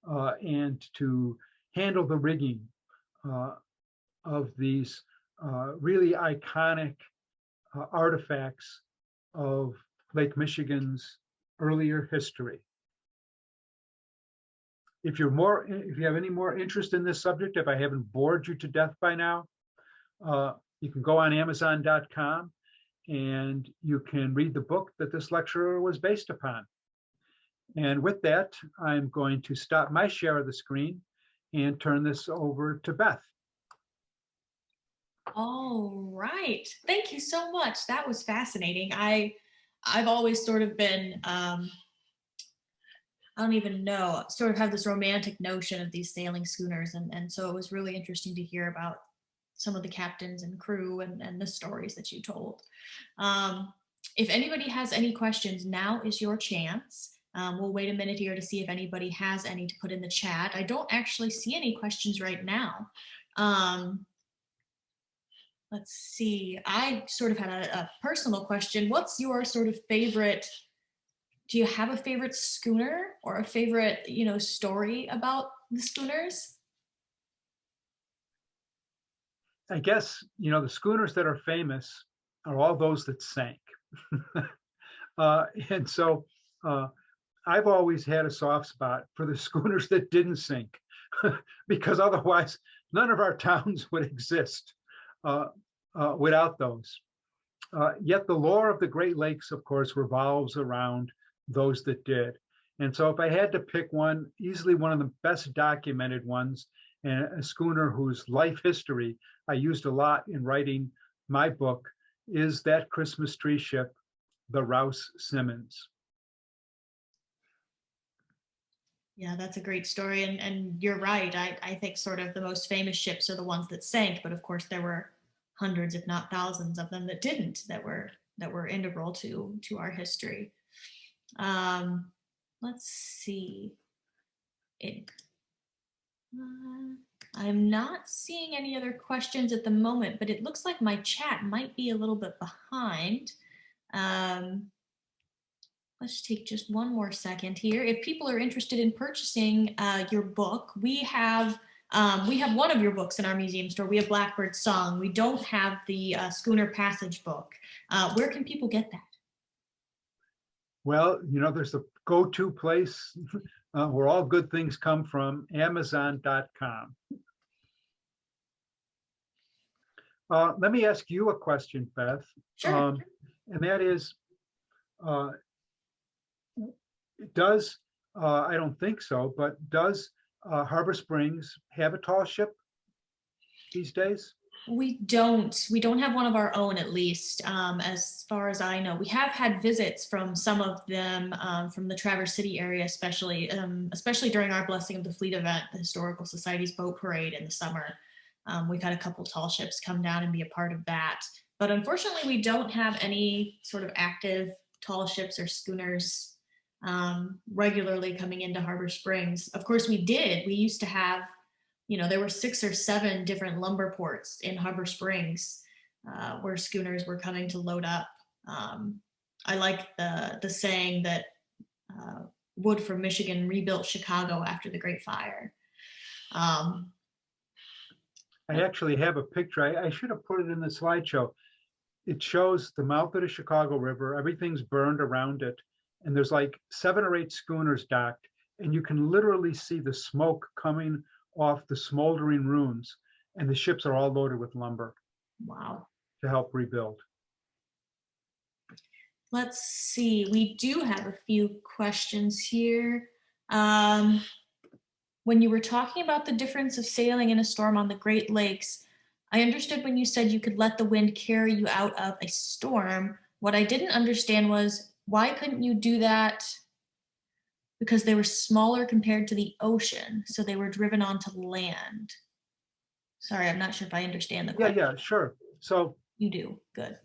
and to handle the rigging of these really iconic artifacts of Lake Michigan's earlier history. If you have any more interest in this subject, if I haven't bored you to death by now, you can go on Amazon.com and you can read the book that this lecture was based upon. And with that, I'm going to stop my share of the screen and turn this over to Beth. All right. Thank you so much. That was fascinating. I've always sort of been, I don't even know, sort of have this romantic notion of these sailing schooners. And so it was really interesting to hear about some of the captains and crew and the stories that you told. If anybody has any questions, now is your chance. We'll wait a minute here to see if anybody has any to put in the chat. I don't actually see any questions right now. Let's see. I sort of had a personal question. What's your sort of favorite? Do you have a favorite schooner or a favorite, story about the schooners? I guess, the schooners that are famous are all those that sank. And so I've always had a soft spot for the schooners that didn't sink, because otherwise none of our towns would exist without those. Yet the lore of the Great Lakes, of course, revolves around those that did. And so if I had to pick one, easily one of the best documented ones, and a schooner whose life history I used a lot in writing my book, is that Christmas tree ship, the Rouse Simmons. Yeah, that's a great story. And you're right. I think sort of the most famous ships are the ones that sank, but of course there were hundreds, if not thousands of them that didn't, that were integral to our history. Let's see. I'm not seeing any other questions at the moment, but it looks like my chat might be a little bit behind. Let's take just one more second here. If people are interested in purchasing your book, we have one of your books in our museum store. We have Blackbird Song. We don't have the Schooner Passage book. Where can people get that? Well, there's a go-to place where all good things come from, Amazon.com. Let me ask you a question, Beth. Sure. And that is, uh, does, I don't think so, but does Harbor Springs have a tall ship these days? We don't have one of our own, at least, as far as I know. We have had visits from some of them, from the Traverse City area, especially during our Blessing of the Fleet event, the Historical Society's boat parade in the summer. We've had a couple tall ships come down and be a part of that. But unfortunately, we don't have any sort of active tall ships or schooners regularly coming into Harbor Springs. Of course, we used to have, there were 6 or 7 different lumber ports in Harbor Springs where schooners were coming to load up. I like the saying that wood from Michigan rebuilt Chicago after the Great Fire. I actually have a picture. I should have put it in the slideshow. It shows the mouth of the Chicago River. Everything's burned around it. And there's like 7 or 8 schooners docked. And you can literally see the smoke coming off the smoldering ruins. And the ships are all loaded with lumber. Wow. To help rebuild. Let's see. We do have a few questions here. When you were talking about the difference of sailing in a storm on the Great Lakes, I understood when you said you could let the wind carry you out of a storm. What I didn't understand was, why couldn't you do that? Because they were smaller compared to the ocean, so they were driven onto land. Sorry, I'm not sure if I understand the question. Yeah, sure. So you do. Good.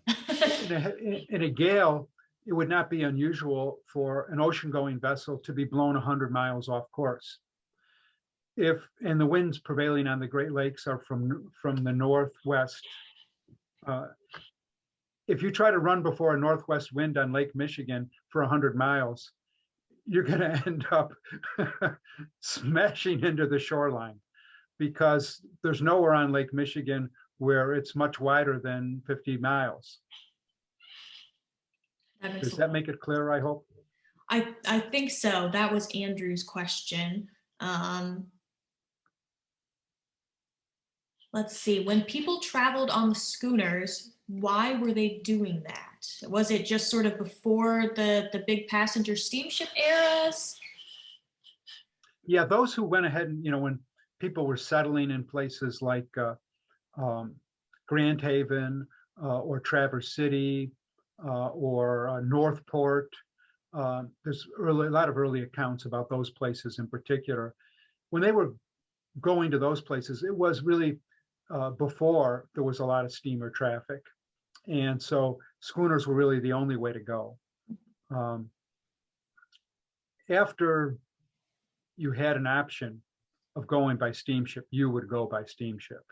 in a gale, it would not be unusual for an ocean-going vessel to be blown 100 miles off course. And the winds prevailing on the Great Lakes are from the northwest. If you try to run before a northwest wind on Lake Michigan for 100 miles, you're going to end up smashing into the shoreline, because there's nowhere on Lake Michigan where it's much wider than 50 miles. Does that make it clear, I hope? I think so. That was Andrew's question. Let's see. When people traveled on the schooners, why were they doing that? Was it just sort of before the big passenger steamship eras? Yeah, those who went ahead and, when people were settling in places like Grand Haven or Traverse City or Northport, there's a lot of early accounts about those places in particular. When they were going to those places, it was really before there was a lot of steamer traffic. And so schooners were really the only way to go. After you had an option of going by steamship, you would go by steamship.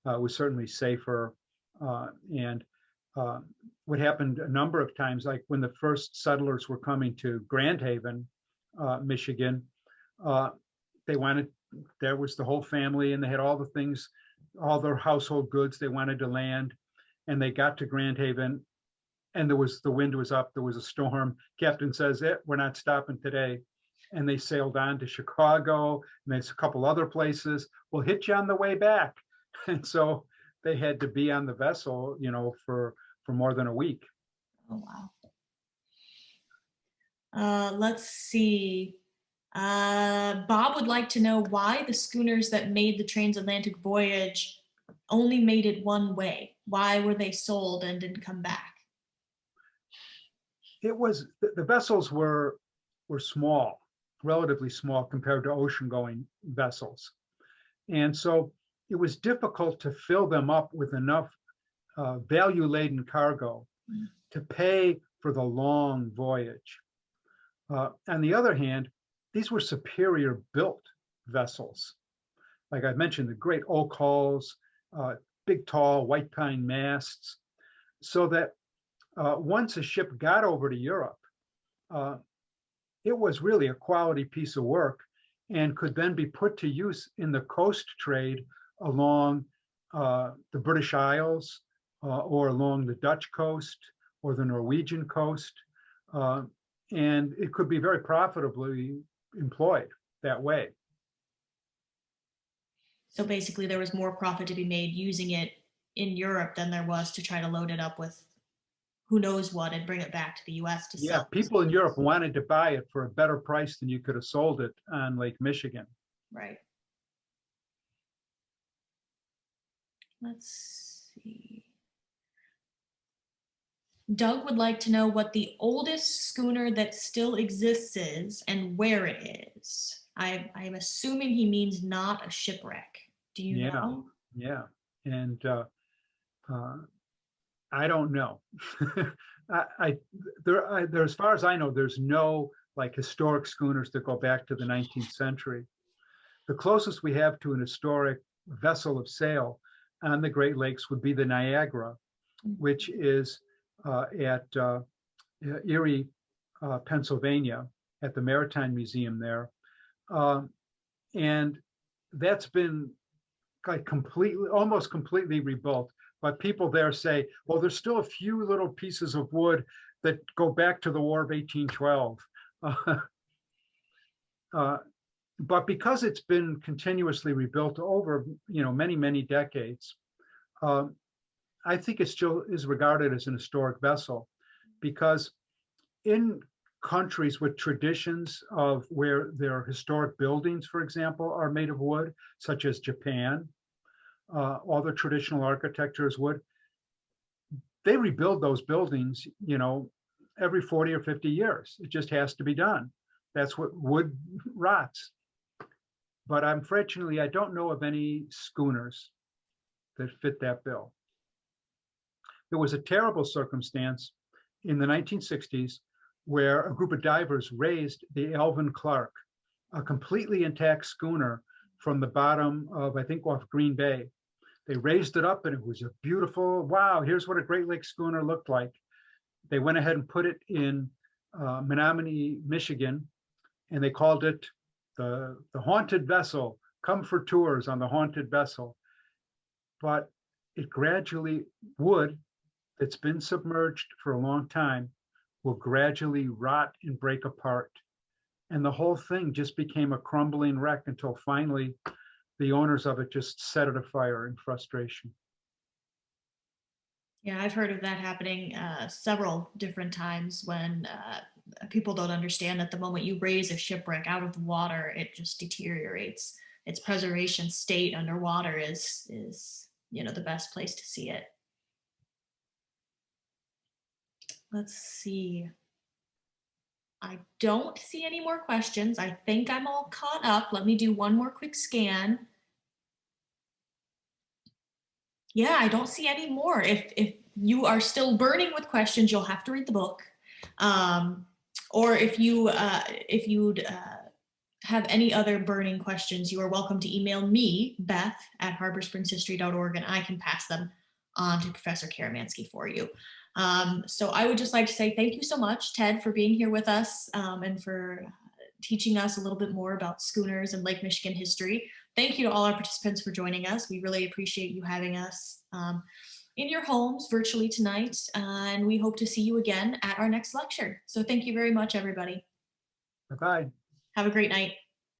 It was certainly safer. And what happened a number of times, like when the first settlers were coming to Grand Haven, Michigan, there was the whole family, and they had all the things, all their household goods they wanted to land. And they got to Grand Haven, and the wind was up, there was a storm. Captain says, we're not stopping today. And they sailed on to Chicago, and there's a couple other places. We'll hit you on the way back. And so they had to be on the vessel, for more than a week. Oh, wow. Let's see. Bob would like to know why the schooners that made the transatlantic voyage only made it one way. Why were they sold and didn't come back? It was, the vessels were small, relatively small compared to ocean-going vessels. And so it was difficult to fill them up with enough value-laden cargo to pay for the long voyage. On the other hand, these were superior built vessels. Like I mentioned, the great oak hulls, big, tall white pine masts, so that once a ship got over to Europe, it was really a quality piece of work and could then be put to use in the coast trade along the British Isles or along the Dutch coast or the Norwegian coast. And it could be very profitably employed that way. So basically there was more profit to be made using it in Europe than there was to try to load it up with who knows what and bring it back to the US to Yeah, sell. people in Europe wanted to buy it for a better price than you could have sold it on Lake Michigan. Right. Let's see. Doug would like to know what the oldest schooner that still exists is and where it is. I'm assuming he means not a shipwreck. Do you Yeah, know? yeah. And I don't know. There, as far as I know, there's no like historic schooners that go back to the 19th century. The closest we have to an historic vessel of sail on the Great Lakes would be the Niagara, which is at Erie, Pennsylvania, at the Maritime Museum there. And that's been like completely, almost completely rebuilt. But people there say, well, there's still a few little pieces of wood that go back to the War of 1812. But because it's been continuously rebuilt over, many, many decades, I think it still is regarded as an historic vessel, because in countries with traditions of where their historic buildings, for example, are made of wood, such as Japan, all the traditional architecture is wood. They rebuild those buildings, every 40 or 50 years. It just has to be done. That's what wood rots. But unfortunately, I don't know of any schooners that fit that bill. There was a terrible circumstance in the 1960s where a group of divers raised the Alvin Clark, a completely intact schooner from the bottom of, I think, off Green Bay. They raised it up and it was a beautiful, wow, here's what a Great Lakes schooner looked like. They went ahead and put it in Menominee, Michigan, and they called it the Haunted Vessel. Come for tours on the Haunted Vessel. But it gradually would, that's been submerged for a long time, will gradually rot and break apart. And the whole thing just became a crumbling wreck until finally the owners of it just set it afire in frustration. Yeah, I've heard of that happening several different times when people don't understand that the moment you raise a shipwreck out of the water, it just deteriorates. Its preservation state underwater is the best place to see it. Let's see. I don't see any more questions. I think I'm all caught up. Let me do one more quick scan. Yeah, I don't see any more. If you are still burning with questions, you'll have to read the book. Or if you'd have any other burning questions, you are welcome to email me, Beth, at harborspringshistory.org, and I can pass them on to Professor Karamansky for you. So I would just like to say thank you so much, Ted, for being here with us and for teaching us a little bit more about schooners and Lake Michigan history. Thank you to all our participants for joining us. We really appreciate you having us in your homes virtually tonight, and we hope to see you again at our next lecture. So thank you very much, everybody. Bye-bye. Have a great night.